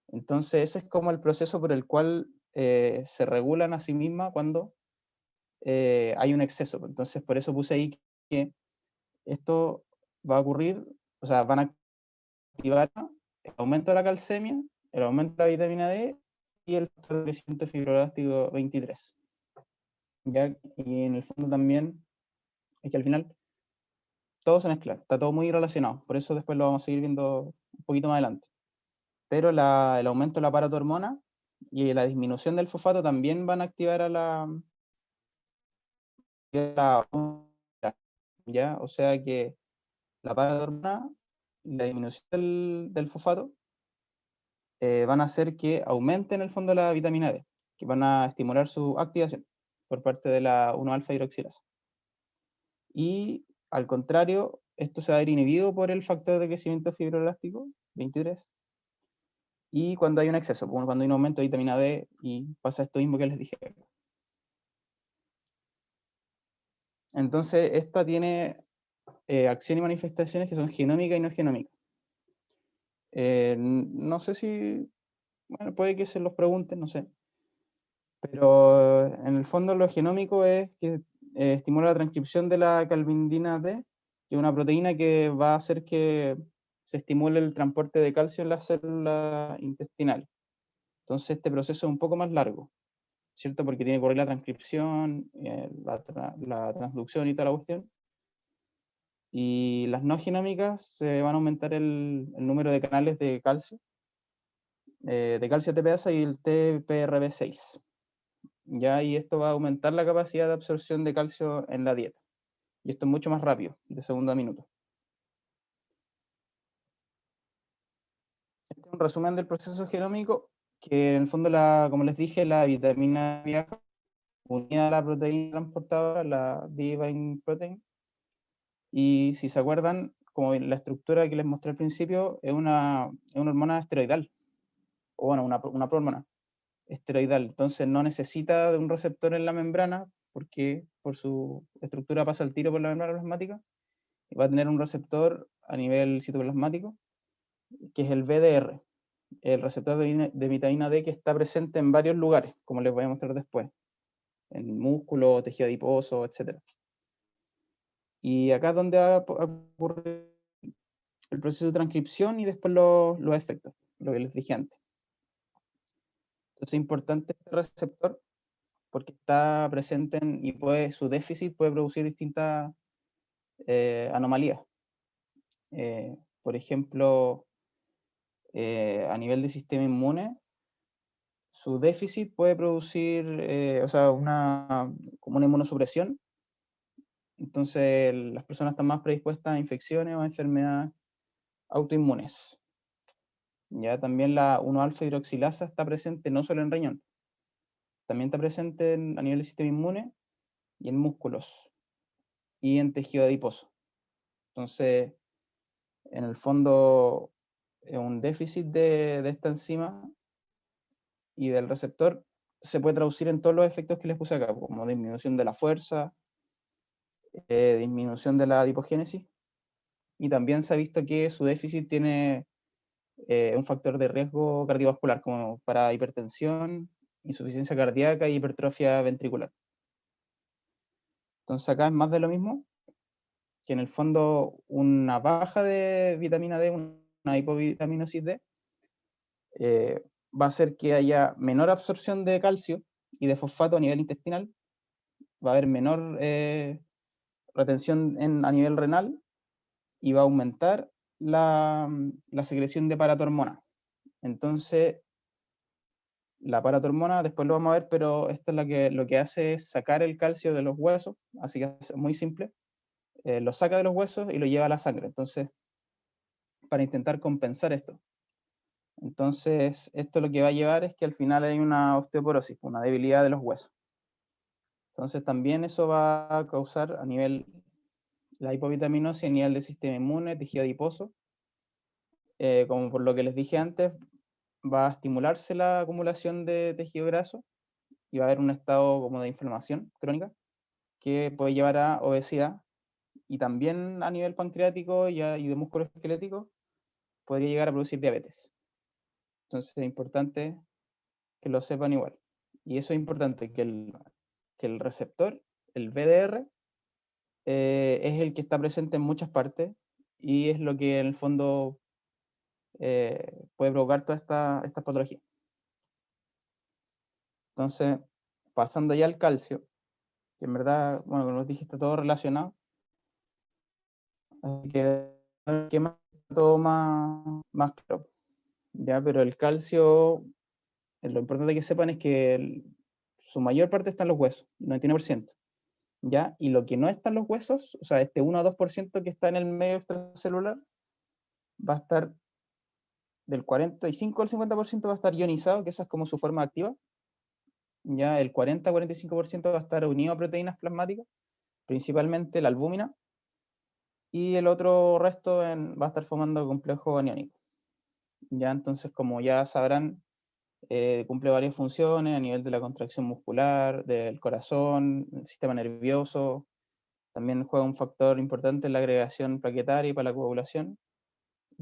Entonces, ese es como el proceso por el cual se regulan a sí mismas cuando hay un exceso. Entonces, por eso puse ahí que esto va a ocurrir, o sea, van a activar el aumento de la calcemia, el aumento de la vitamina D y el factor de crecimiento fibroblástico 23. ¿Ya? Y en el fondo también es que al final todo se mezcla, está todo muy relacionado, por eso después lo vamos a seguir viendo un poquito más adelante. Pero el aumento de la paratormona y la disminución del fosfato también van a activar a ¿ya? O sea que la paratormona y la disminución del fosfato van a hacer que aumente en el fondo la vitamina D, que van a estimular su activación por parte de la 1-alfa hidroxilasa. Y al contrario, esto se va a ver inhibido por el factor de crecimiento fibroblástico, 23, y cuando hay un exceso, cuando hay un aumento de vitamina D, y pasa esto mismo que les dije. Entonces, esta tiene acción y manifestaciones que son genómicas y no genómicas. No sé si, bueno, puede que se los pregunten, no sé. Pero en el fondo lo genómico es que estimula la transcripción de la calvindina D, que es una proteína que va a hacer que se estimule el transporte de calcio en las células intestinales. Entonces este proceso es un poco más largo, ¿cierto? Porque tiene que ocurrir la transcripción, la transducción y toda la cuestión. Y las no genómicas se van a aumentar el número de canales de calcio TPasa y el TPRB6. ¿Ya? Y esto va a aumentar la capacidad de absorción de calcio en la dieta. Y esto es mucho más rápido, de segundo a minuto. Este es un resumen del proceso genómico, que en el fondo, como les dije, la vitamina viaja unida a la proteína transportadora, la Divine Protein. Y si se acuerdan, como la estructura que les mostré al principio, es una hormona esteroidal, o bueno, una prohormona esteroidal. Entonces no necesita de un receptor en la membrana, porque por su estructura pasa el tiro por la membrana plasmática, y va a tener un receptor a nivel citoplasmático, que es el VDR, el receptor de vitamina D, que está presente en varios lugares, como les voy a mostrar después, en músculo, tejido adiposo, etc. Y acá es donde va a ocurrir el proceso de transcripción y después los efectos, lo que les dije antes. Entonces es importante este receptor porque está presente y su déficit puede producir distintas anomalías. Por ejemplo, a nivel de sistema inmune, su déficit puede producir, como una inmunosupresión. Entonces las personas están más predispuestas a infecciones o a enfermedades autoinmunes. Ya también la 1-alfa hidroxilasa está presente no solo en riñón, también está presente a nivel del sistema inmune y en músculos y en tejido adiposo. Entonces, en el fondo, un déficit de esta enzima y del receptor se puede traducir en todos los efectos que les puse acá, como disminución de la fuerza, disminución de la adipogénesis, y también se ha visto que su déficit tiene un factor de riesgo cardiovascular, como para hipertensión, insuficiencia cardíaca y hipertrofia ventricular. Entonces acá es más de lo mismo, que en el fondo una baja de vitamina D, una hipovitaminosis D, va a hacer que haya menor absorción de calcio y de fosfato a nivel intestinal, va a haber menor retención a nivel renal y va a aumentar la secreción de paratormona. Entonces, la paratormona, después lo vamos a ver, pero esta es lo que hace es sacar el calcio de los huesos, así que es muy simple. Lo saca de los huesos y lo lleva a la sangre. Entonces, para intentar compensar esto. Entonces, esto lo que va a llevar es que al final hay una osteoporosis, una debilidad de los huesos. Entonces, también eso va a causar a nivel la hipovitaminosis, a nivel del sistema inmune, tejido adiposo. Como por lo que les dije antes, va a estimularse la acumulación de tejido graso y va a haber un estado como de inflamación crónica que puede llevar a obesidad, y también a nivel pancreático y de músculo esquelético podría llegar a producir diabetes. Entonces es importante que lo sepan igual. Y eso es importante, que el receptor, el VDR, es el que está presente en muchas partes y es lo que en el fondo puede provocar toda esta patología. Entonces, pasando ya al calcio, que en verdad, bueno, como les dije, está todo relacionado, así que más, todo más claro. Ya, pero el calcio, lo importante que sepan es que su mayor parte está en los huesos, 99%. ¿Ya? Y lo que no está en los huesos, o sea, este 1 o 2% que está en el medio extracelular, va a estar del 45 al 50% va a estar ionizado, que esa es como su forma activa. Ya el 40-45% va a estar unido a proteínas plasmáticas, principalmente la albúmina, y el otro resto va a estar formando complejo aniónico. Ya entonces, como ya sabrán, cumple varias funciones a nivel de la contracción muscular, del corazón, el sistema nervioso. También juega un factor importante en la agregación plaquetaria y para la coagulación.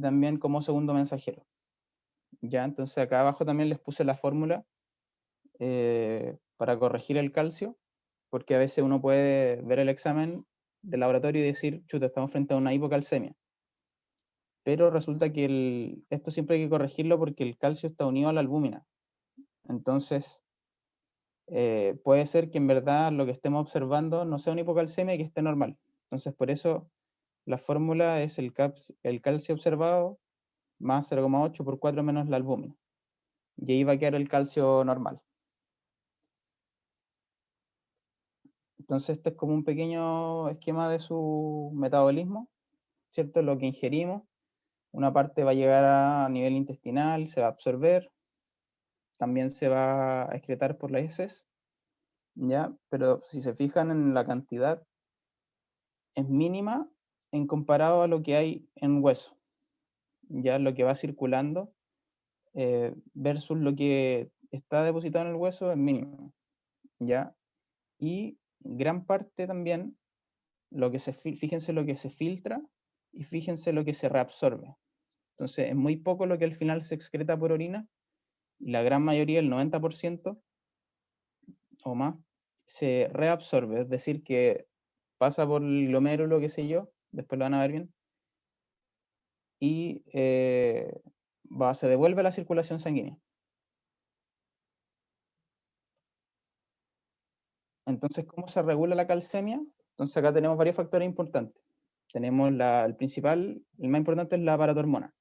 También como segundo mensajero. Ya, entonces acá abajo también les puse la fórmula para corregir el calcio, porque a veces uno puede ver el examen del laboratorio y decir, chuta, estamos frente a una hipocalcemia. Pero resulta que esto siempre hay que corregirlo porque el calcio está unido a la albúmina. Entonces, puede ser que en verdad lo que estemos observando no sea una hipocalcemia y que esté normal. Entonces, por eso la fórmula es el calcio observado más 0,8 por 4 menos la albúmina. Y ahí va a quedar el calcio normal. Entonces, este es como un pequeño esquema de su metabolismo, ¿cierto? Lo que ingerimos, una parte va a llegar a nivel intestinal, se va a absorber, también se va a excretar por las heces, ¿ya? Pero si se fijan en la cantidad, es mínima en comparado a lo que hay en hueso, ya lo que va circulando versus lo que está depositado en el hueso es mínimo, ¿ya? Y gran parte también, fíjense lo que se filtra y fíjense lo que se reabsorbe. Entonces es muy poco lo que al final se excreta por orina, y la gran mayoría, el 90% o más, se reabsorbe, es decir, que pasa por el glomérulo, qué sé yo, después lo van a ver bien, y se devuelve a la circulación sanguínea. Entonces, ¿cómo se regula la calcemia? Entonces acá tenemos varios factores importantes. Tenemos el principal, el más importante es la paratormona,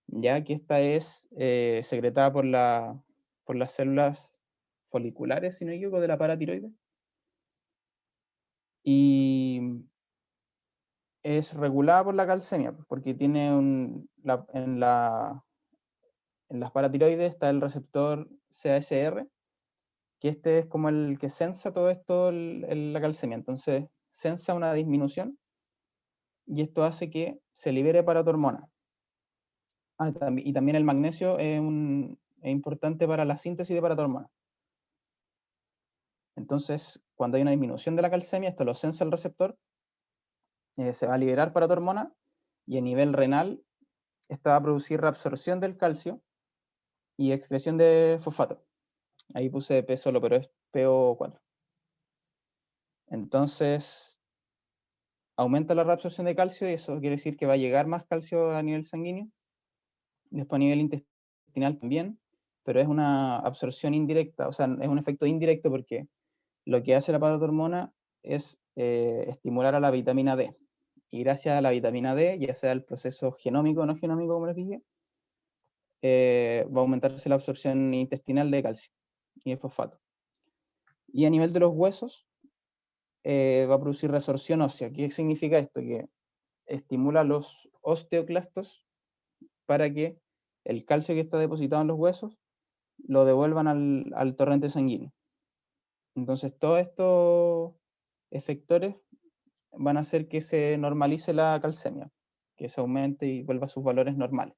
ya que esta es secretada por las células foliculares, si no me equivoco, de la paratiroides. Y es regulada por la calcemia, porque tiene en las paratiroides está el receptor CASR, que este es como el que sensa todo esto, la calcemia. Entonces, sensa una disminución y esto hace que se libere paratormona. Y también el magnesio es importante para la síntesis de paratormona. Entonces, cuando hay una disminución de la calcemia, esto lo sensa el receptor, se va a liberar paratormona, y a nivel renal, esta va a producir reabsorción del calcio y excreción de fosfato. Ahí puse P solo, pero es PO4. Entonces, aumenta la reabsorción de calcio y eso quiere decir que va a llegar más calcio a nivel sanguíneo. Después a nivel intestinal también, pero es una absorción indirecta, o sea, es un efecto indirecto porque lo que hace la paratormona es estimular a la vitamina D. Y gracias a la vitamina D, ya sea el proceso genómico o no genómico, como les dije, va a aumentarse la absorción intestinal de calcio y de fosfato. Y a nivel de los huesos, va a producir resorción ósea. ¿Qué significa esto? Que estimula los osteoclastos para que el calcio que está depositado en los huesos lo devuelvan al torrente sanguíneo. Entonces, todos estos efectores van a hacer que se normalice la calcemia, que se aumente y vuelva a sus valores normales.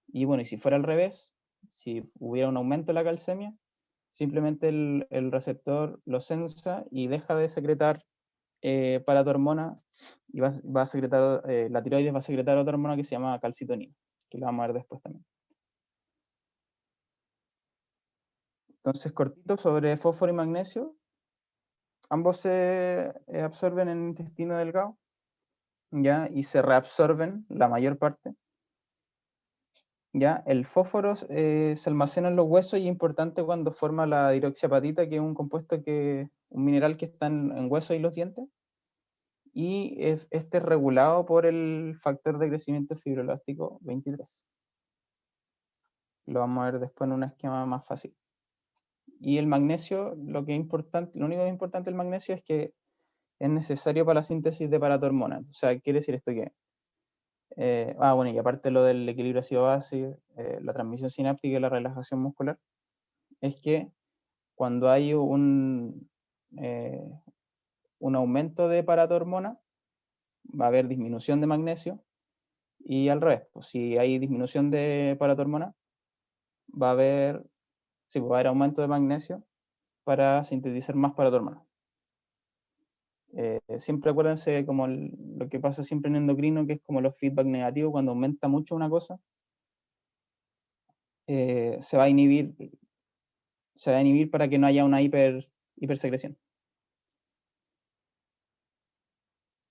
Y bueno, y si fuera al revés, si hubiera un aumento de la calcemia, simplemente el receptor lo sensa y deja de secretar paratormona y va a secretar, la tiroides va a secretar otra hormona que se llama calcitonina, que la vamos a ver después también. Entonces, cortito sobre fósforo y magnesio, ambos se absorben en el intestino delgado, ¿ya? Y se reabsorben la mayor parte. ¿Ya? El fósforo se almacena en los huesos y es importante cuando forma la diroxiapatita, que es un compuesto un mineral que está en huesos y los dientes. Y este es regulado por el factor de crecimiento fibroelástico 23. Lo vamos a ver después en un esquema más fácil. Y el magnesio, lo único que es importante del magnesio es que es necesario para la síntesis de paratormona. O sea, quiere decir esto que Bueno, y aparte lo del equilibrio ácido-base, la transmisión sináptica y la relajación muscular, es que cuando hay un aumento de paratormona, va a haber disminución de magnesio, y al revés, pues, si hay disminución de paratormona, va a haber, sí, va a haber aumento de magnesio para sintetizar más paratormona. Siempre acuérdense como lo que pasa siempre en endocrino, que es como los feedback negativos, cuando aumenta mucho una cosa, se va a inhibir para que no haya una hipersecreción.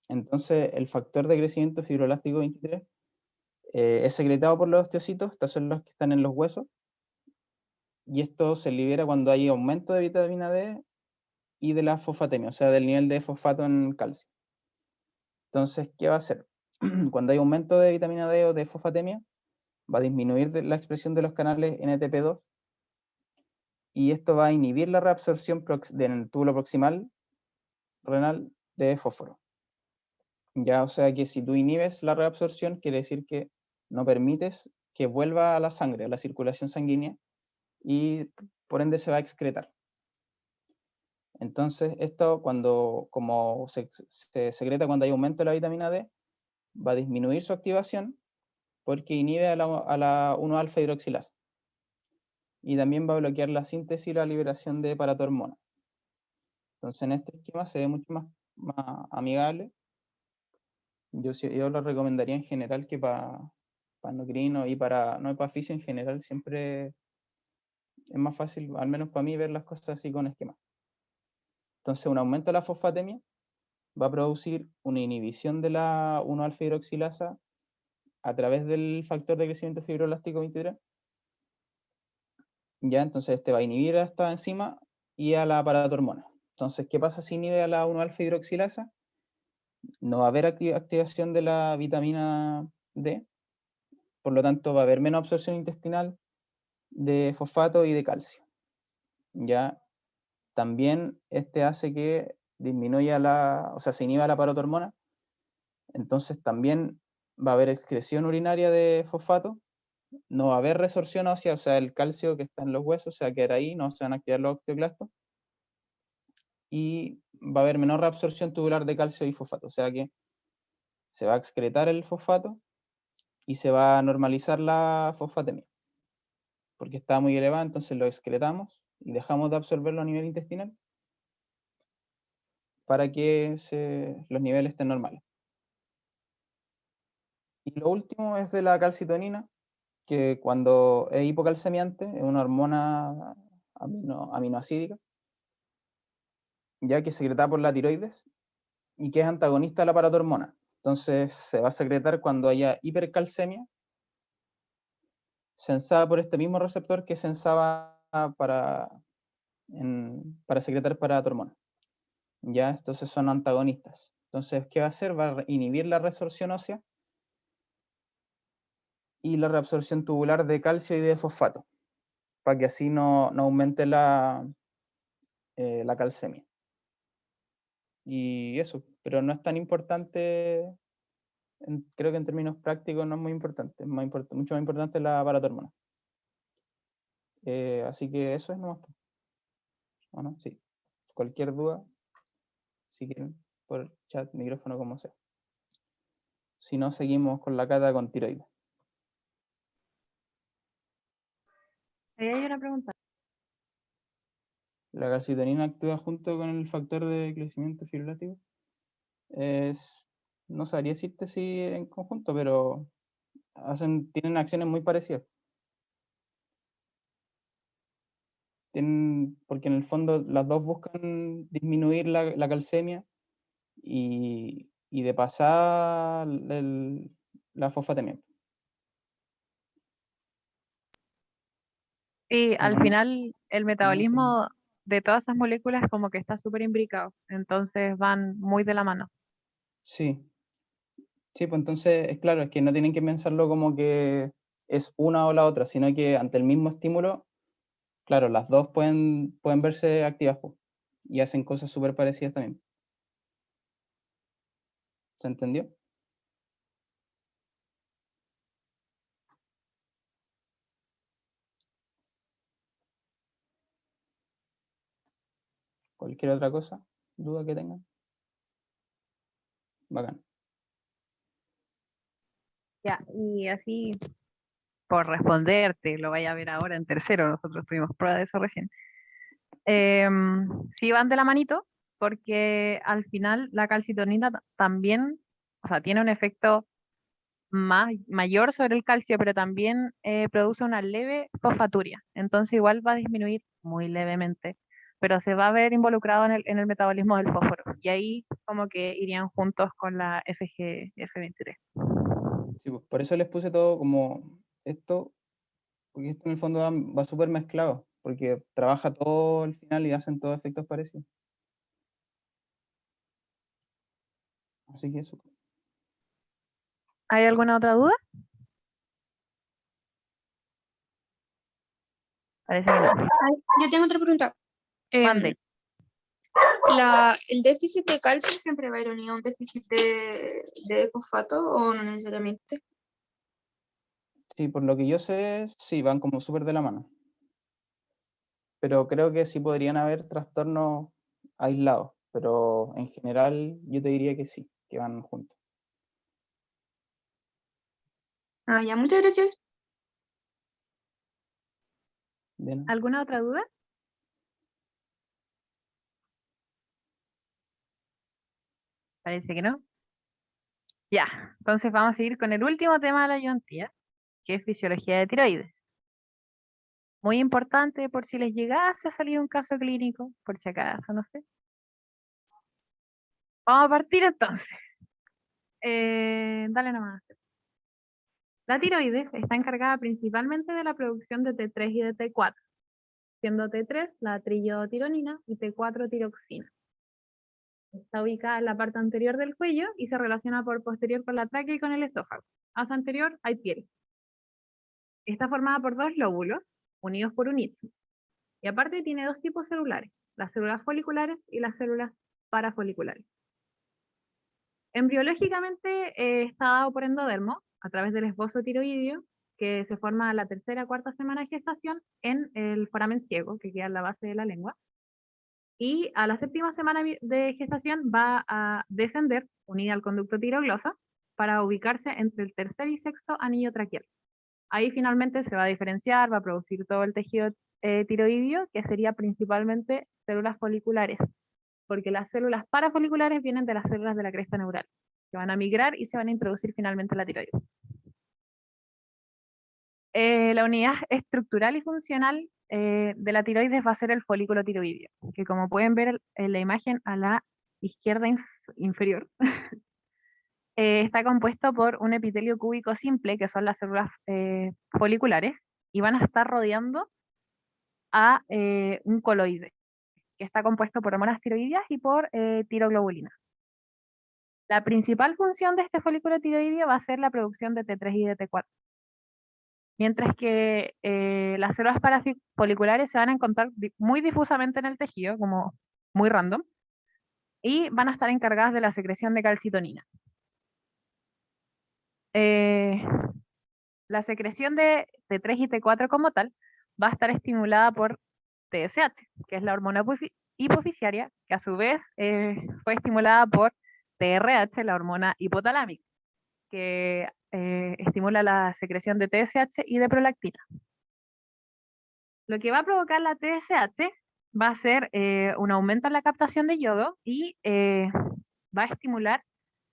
Entonces, el factor de crecimiento fibroelástico 23 es secretado por los osteocitos, estas son los que están en los huesos, y esto se libera cuando hay aumento de vitamina D y de la fosfatemia, o sea, del nivel de fosfato en calcio. Entonces, ¿qué va a hacer? Cuando hay aumento de vitamina D o de fosfatemia, va a disminuir la expresión de los canales NTP2, y esto va a inhibir la reabsorción del túbulo proximal renal de fósforo. Ya, o sea que si tú inhibes la reabsorción, quiere decir que no permites que vuelva a la sangre, a la circulación sanguínea, y por ende se va a excretar. Entonces, esto como se secreta cuando hay aumento de la vitamina D, va a disminuir su activación porque inhibe a la 1-alfa hidroxilasa. Y también va a bloquear la síntesis y la liberación de paratormona. Entonces, en este esquema se ve mucho más amigable. Yo lo recomendaría en general que para endocrino y no epafisia en general, siempre es más fácil, al menos para mí, ver las cosas así con esquemas. Entonces, un aumento de la fosfatemia va a producir una inhibición de la 1-alfa hidroxilasa a través del factor de crecimiento fibroelástico 23. Ya, entonces este va a inhibir a esta enzima y a la paratormona. Entonces, ¿qué pasa si inhibe a la 1-alfa hidroxilasa? No va a haber activación de la vitamina D, por lo tanto va a haber menos absorción intestinal de fosfato y de calcio. Ya, también este hace que disminuya o sea, se inhiba la paratormona, entonces también va a haber excreción urinaria de fosfato, no va a haber resorción ósea, o sea, el calcio que está en los huesos se va a quedar ahí, no se van a activar los osteoclastos, y va a haber menor reabsorción tubular de calcio y fosfato, o sea que se va a excretar el fosfato y se va a normalizar la fosfatemia, porque está muy elevada, entonces lo excretamos y dejamos de absorberlo a nivel intestinal para que los niveles estén normales. Y lo último es de la calcitonina, que cuando es hipocalcemiante, es una hormona aminoácida, ya que es secretada por la tiroides y que es antagonista a la paratormona. Entonces se va a secretar cuando haya hipercalcemia, sensada por este mismo receptor que sensaba para secretar paratormona. Ya, entonces son antagonistas. Entonces, ¿qué va a hacer? Va a inhibir la resorción ósea y la reabsorción tubular de calcio y de fosfato, para que así no aumente la calcemia. Y eso, pero no es tan importante, creo que en términos prácticos no es muy importante, mucho más importante la paratormona. Así que eso es nomás. Bueno, sí. Cualquier duda, si quieren, por chat, micrófono, como sea. Si no, seguimos con la cata con tiroides. Ahí hay una pregunta. La calcitonina actúa junto con el factor de crecimiento fibroelástico. No sabría decirte si en conjunto, pero tienen acciones muy parecidas. Porque en el fondo las dos buscan disminuir la calcemia y de pasar la fosfatemia. Y al Pero no, final el sí. metabolismo de todas esas moléculas como que está súper imbricado, entonces van muy de la mano. Sí, sí, pues entonces, es claro, es que no tienen que pensarlo como que es una o la otra, sino que ante el mismo estímulo, claro, las dos pueden verse activas, pues, y hacen cosas súper parecidas también. ¿Se entendió? cualquier otra cosa, duda que tengan. Bacán. Ya, y así por responderte, lo vaya a ver ahora en tercero, nosotros tuvimos prueba de eso recién. Sí van de la manito, porque al final la calcitonina también, o sea, tiene un efecto mayor sobre el calcio, pero también produce una leve fosfaturia. Entonces igual va a disminuir muy levemente, pero se va a ver involucrado en el metabolismo del fósforo. Y ahí como que irían juntos con la FGF23. Sí, pues, por eso les puse todo como esto, porque esto en el fondo va súper mezclado, porque trabaja todo al final y hacen todos efectos parecidos. Así que eso. ¿Hay alguna otra duda? Parece que no. Ay, yo tengo otra pregunta. Mande. ¿El déficit de calcio siempre va a ir unido a un déficit de fosfato o no necesariamente? Sí, por lo que yo sé, sí, van como súper de la mano. Pero creo que sí podrían haber trastornos aislados, pero en general yo te diría que sí, que van juntos. Ah, ya, muchas gracias. ¿De nada? ¿Alguna otra duda? Parece que no. Ya, entonces vamos a seguir con el último tema de la ayudantía, que es fisiología de tiroides. Muy importante por si les llegase a salir un caso clínico, por si acaso, no sé. Vamos a partir entonces. Dale nomás. La tiroides está encargada principalmente de la producción de T3 y de T4, siendo T3 la trillotironina y T4 tiroxina. Está ubicada en la parte anterior del cuello y se relaciona por posterior con la tráquea y con el esófago. Hacia anterior hay piel. Está formada por dos lóbulos unidos por un istmo. Y aparte tiene dos tipos celulares, las células foliculares y las células parafoliculares. Embriológicamente está dado por endodermo a través del esbozo tiroideo que se forma a la tercera o cuarta semana de gestación en el foramen ciego que queda en la base de la lengua. Y a la séptima semana de gestación va a descender unida al conducto tirogloso para ubicarse entre el tercer y sexto anillo traqueal. Ahí finalmente se va a diferenciar, va a producir todo el tejido tiroideo, que sería principalmente células foliculares, porque las células parafoliculares vienen de las células de la cresta neural, que van a migrar y se van a introducir finalmente en la tiroides. La unidad estructural y funcional de la tiroides va a ser el folículo tiroideo, que como pueden ver en la imagen a la izquierda inferior, está compuesto por un epitelio cúbico simple, que son las células foliculares, y van a estar rodeando a un coloide, que está compuesto por hormonas tiroideas y por tiroglobulina. La principal función de este folículo tiroideo va a ser la producción de T3 y de T4. Mientras que las células parafoliculares se van a encontrar muy difusamente en el tejido, como muy random, y van a estar encargadas de la secreción de calcitonina. La secreción de T3 y T4 como tal va a estar estimulada por TSH, que es la hormona hipofisiaria, que a su vez fue estimulada por TRH, la hormona hipotalámica, que estimula la secreción de TSH y de prolactina. Lo que va a provocar la TSH va a ser un aumento en la captación de yodo y va a estimular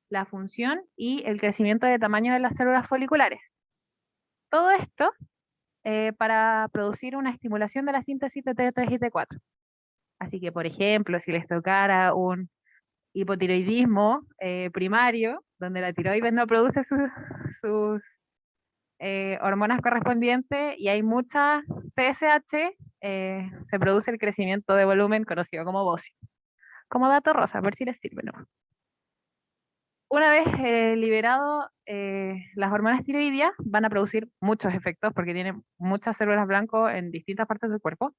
la función y el crecimiento de tamaño de las células foliculares. Todo esto para producir una estimulación de la síntesis de T3 y T4. Así que, por ejemplo, si les tocara un hipotiroidismo primario, donde la tiroides no produce sus hormonas correspondientes y hay mucha TSH, se produce el crecimiento de volumen conocido como bocio. Como dato rosa, por si les sirve, ¿no? Una vez liberado las hormonas tiroideas, van a producir muchos efectos porque tienen muchas células blanco en distintas partes del cuerpo,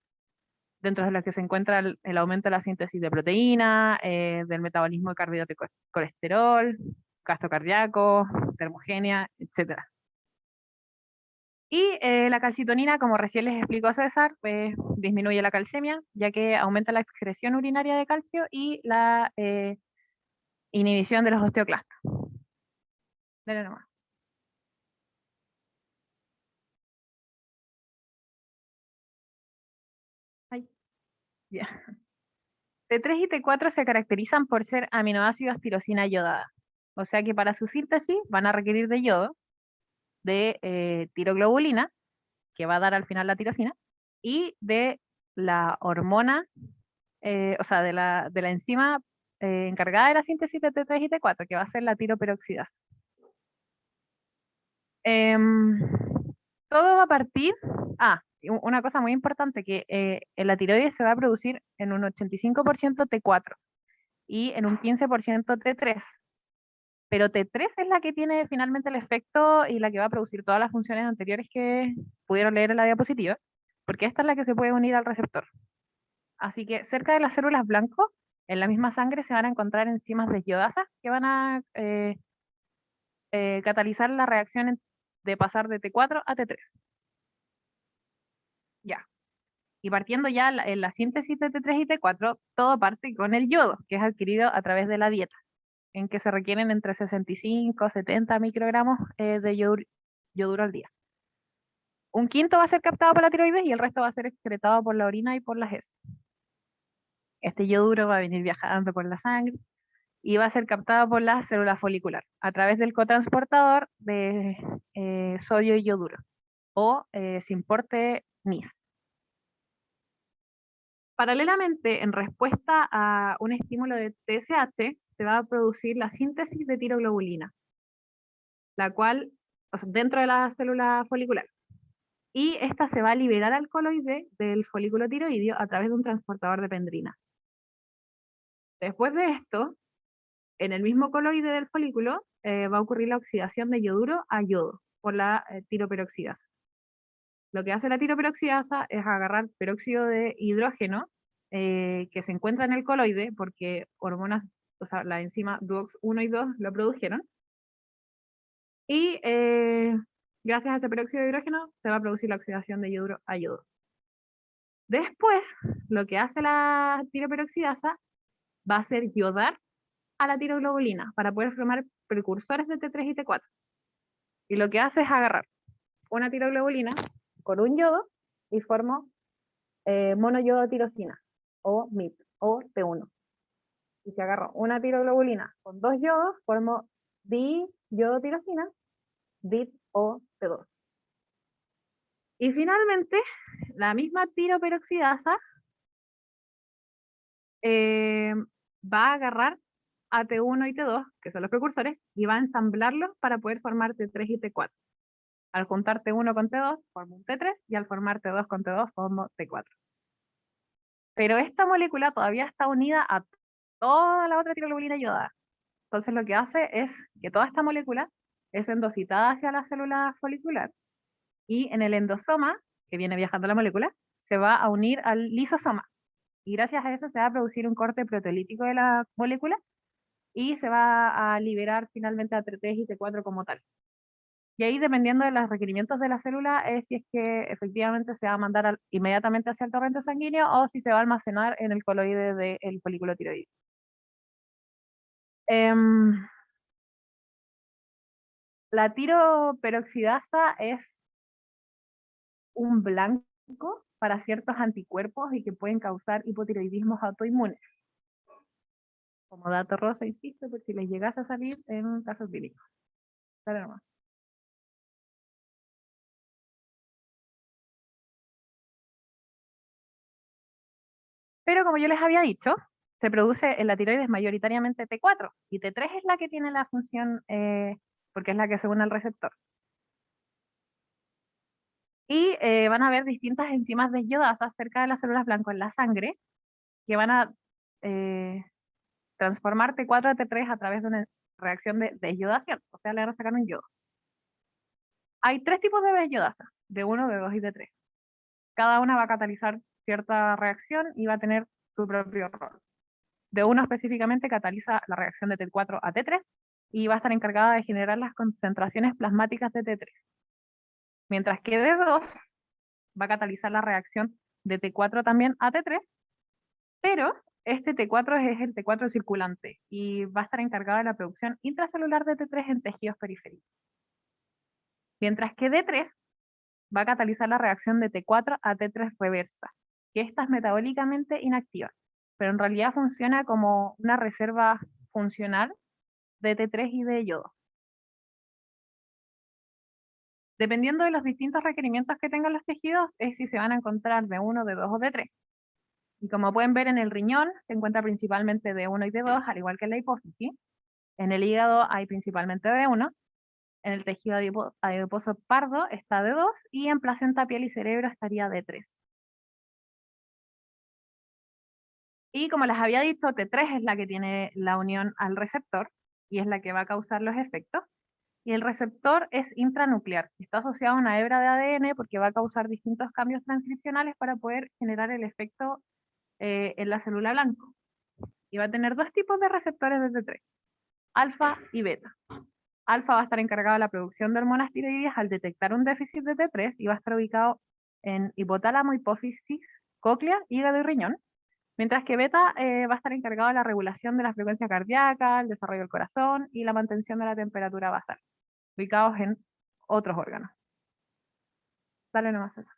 dentro de las que se encuentra el aumento de la síntesis de proteína, del metabolismo de carbohidrato y colesterol, gasto cardíaco, termogenia, etc. Y la calcitonina, como recién les explicó César, disminuye la calcemia, ya que aumenta la excreción urinaria de calcio y la inhibición de los osteoclastos. Dale nomás. Ay, ya. T3 y T4 se caracterizan por ser aminoácidos tirosina yodada. O sea que para su síntesis van a requerir de yodo, de tiroglobulina, que va a dar al final la tirosina, y de la hormona, o sea, de la enzima encargada de la síntesis de T3 y T4, que va a ser la tiroperoxidasa. Em, todo va a partir. Y una cosa muy importante, que en la tiroides se va a producir en un 85% T4 y en un 15% T3. Pero T3 es la que tiene finalmente el efecto y la que va a producir todas las funciones anteriores que pudieron leer en la diapositiva, porque esta es la que se puede unir al receptor. Así que cerca de las células blanco, en la misma sangre se van a encontrar enzimas desyodasas que van a catalizar la reacción de pasar de T4 a T3. Ya. Y partiendo ya en la síntesis de T3 y T4, todo parte con el yodo, que es adquirido a través de la dieta, en que se requieren entre 65 y 70 microgramos de yoduro al día. Un quinto va a ser captado por la tiroides y el resto va a ser excretado por la orina y por las heces. Este yoduro va a venir viajando por la sangre y va a ser captado por la célula folicular a través del cotransportador de sodio y yoduro, o simporte NIS. Paralelamente, en respuesta a un estímulo de TSH, se va a producir la síntesis de tiroglobulina, la cual, o sea, dentro de la célula folicular. Y esta se va a liberar al coloide del folículo tiroideo a través de un transportador de pendrina. Después de esto, en el mismo coloide del folículo va a ocurrir la oxidación de yoduro a yodo por la tiroperoxidasa. Lo que hace la tiroperoxidasa es agarrar peróxido de hidrógeno que se encuentra en el coloide porque hormonas, o sea, la enzima DUOX 1 y 2 lo produjeron. Y gracias a ese peróxido de hidrógeno se va a producir la oxidación de yoduro a yodo. Después, lo que hace la tiroperoxidasa va a ser yodar a la tiroglobulina para poder formar precursores de T3 y T4. Y lo que hace es agarrar una tiroglobulina con un yodo y formo monoyodotirosina, o MIT, o T1. Y si agarro una tiroglobulina con dos yodos, formo diyodotirosina, DIT o T2. Y finalmente, la misma tiroperoxidasa va a agarrar a T1 y T2, que son los precursores, y va a ensamblarlos para poder formar T3 y T4. Al juntar T1 con T2, formo un T3, y al formar T2 con T2, formo T4. Pero esta molécula todavía está unida a toda la otra tiroglobulina yodada. Entonces lo que hace es que toda esta molécula es endocitada hacia la célula folicular, y en el endosoma, que viene viajando la molécula, se va a unir al lisosoma. Y gracias a eso se va a producir un corte proteolítico de la molécula y se va a liberar finalmente a T3 y T4 como tal. Y ahí, dependiendo de los requerimientos de la célula, es si es que efectivamente se va a mandar inmediatamente hacia el torrente sanguíneo o si se va a almacenar en el coloide del folículo tiroideo. La tiroperoxidasa es un blanco para ciertos anticuerpos y que pueden causar hipotiroidismos autoinmunes. Como dato rosa, insisto, por si les llegase a salir en casos clínicos. Dale nomás. Pero como yo les había dicho, se produce en la tiroides mayoritariamente T4 y T3 es la que tiene la función, porque es la que se une al receptor. Y van a haber distintas enzimas desyodasas cerca de las células blanco en la sangre que van a transformar T4 a T3 a través de una reacción de desyodación, o sea, le van a sacar un yodo. Hay tres tipos de desyodasa, D1, D2 y D3. Cada una va a catalizar cierta reacción y va a tener su propio rol. D1 específicamente cataliza la reacción de T4 a T3 y va a estar encargada de generar las concentraciones plasmáticas de T3. Mientras que D2 va a catalizar la reacción de T4 también a T3, pero este T4 es el T4 circulante y va a estar encargado de la producción intracelular de T3 en tejidos periféricos. Mientras que D3 va a catalizar la reacción de T4 a T3 reversa, que esta es metabólicamente inactiva, pero en realidad funciona como una reserva funcional de T3 y de yodo. Dependiendo de los distintos requerimientos que tengan los tejidos, es si se van a encontrar D1, D2 o D3. Y como pueden ver en el riñón, se encuentra principalmente D1 y D2, al igual que en la hipófisis. En el hígado hay principalmente D1. En el tejido adiposo pardo está D2 y en placenta, piel y cerebro estaría D3. Y como les había dicho, T3 es la que tiene la unión al receptor y es la que va a causar los efectos. Y el receptor es intranuclear, está asociado a una hebra de ADN porque va a causar distintos cambios transcripcionales para poder generar el efecto en la célula blanco. Y va a tener dos tipos de receptores de T3, alfa y beta. Alfa va a estar encargado de la producción de hormonas tiroideas al detectar un déficit de T3 y va a estar ubicado en hipotálamo, hipófisis, cóclea, hígado y riñón. Mientras que beta va a estar encargado de la regulación de la frecuencia cardíaca, el desarrollo del corazón y la mantención de la temperatura basal, ubicados en otros órganos. Dale nomás eso.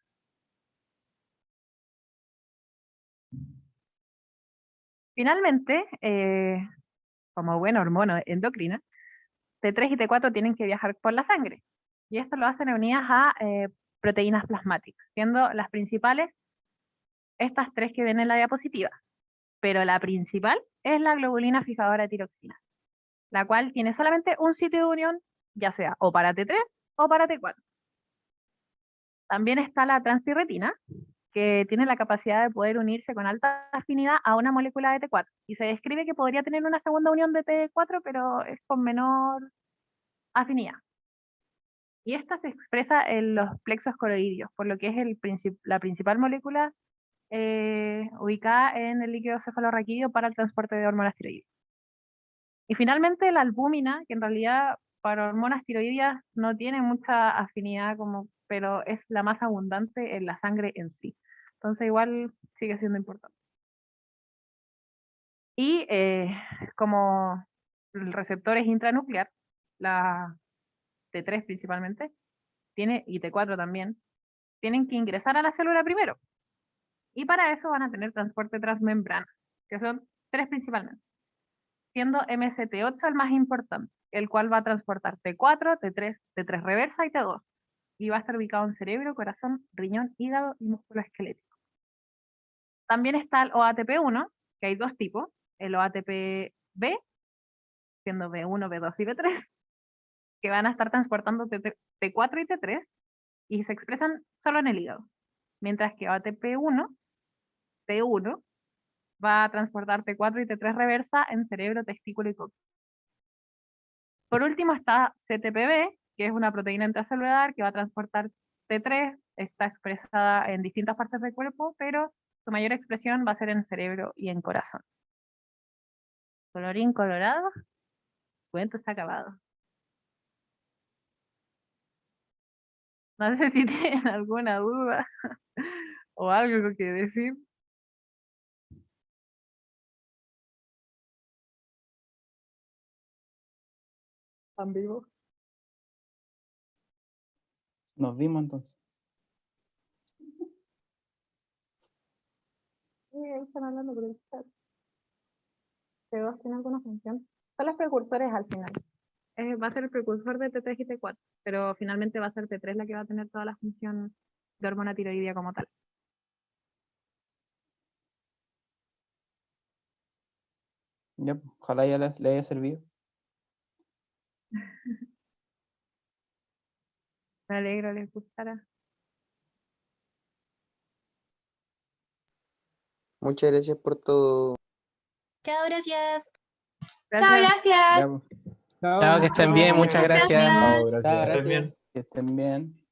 Finalmente, como buena hormona endocrina, T3 y T4 tienen que viajar por la sangre. Y esto lo hacen unidas a proteínas plasmáticas, siendo las principales estas tres que ven en la diapositiva. Pero la principal es la globulina fijadora de tiroxina, la cual tiene solamente un sitio de unión, ya sea o para T3 o para T4. También está la transtirretina, que tiene la capacidad de poder unirse con alta afinidad a una molécula de T4. Y se describe que podría tener una segunda unión de T4, pero es con menor afinidad. Y esta se expresa en los plexos coroidios, por lo que es la principal molécula ubicada en el líquido cefalorraquídeo para el transporte de hormonas tiroideas. Y finalmente la albúmina, que en realidad para hormonas tiroideas no tiene mucha afinidad, pero es la más abundante en la sangre en sí. Entonces igual sigue siendo importante. Y como el receptor es intranuclear, la T3 principalmente, y T4 también, tienen que ingresar a la célula primero. Y para eso van a tener transporte transmembrana, que son tres principalmente, siendo MCT8 el más importante, el cual va a transportar T4, T3, T3 reversa y T2. Y va a estar ubicado en cerebro, corazón, riñón, hígado y músculo esquelético. También está el OATP1, que hay dos tipos, el OATP-B, siendo B1, B2 y B3, que van a estar transportando T4 y T3 y se expresan solo en el hígado. Mientras que OATP1, T1, va a transportar T4 y T3 reversa en cerebro, testículo y cóccix. Por último está CTPB, que es una proteína intracelular que va a transportar T3, está expresada en distintas partes del cuerpo, pero su mayor expresión va a ser en cerebro y en corazón. Colorín colorado, cuento está acabado. No sé si tienen alguna duda o algo que decir. ¿Están vivos? Nos vimos entonces. Sí, ahí están hablando por el chat. T2 tiene alguna función. Son los precursores al final. Va a ser el precursor de T3 y T4, pero finalmente va a ser T3 la que va a tener toda la función de hormona tiroidea como tal. Ya, ojalá ya le haya servido. Me alegro les gustara. Muchas gracias por todo. Chao, gracias. Gracias. Chao, gracias. Ya, pues, Chao, Chao, que estén bien, muchas gracias. Gracias. chao, Chao, gracias. gracias. Que estén bien.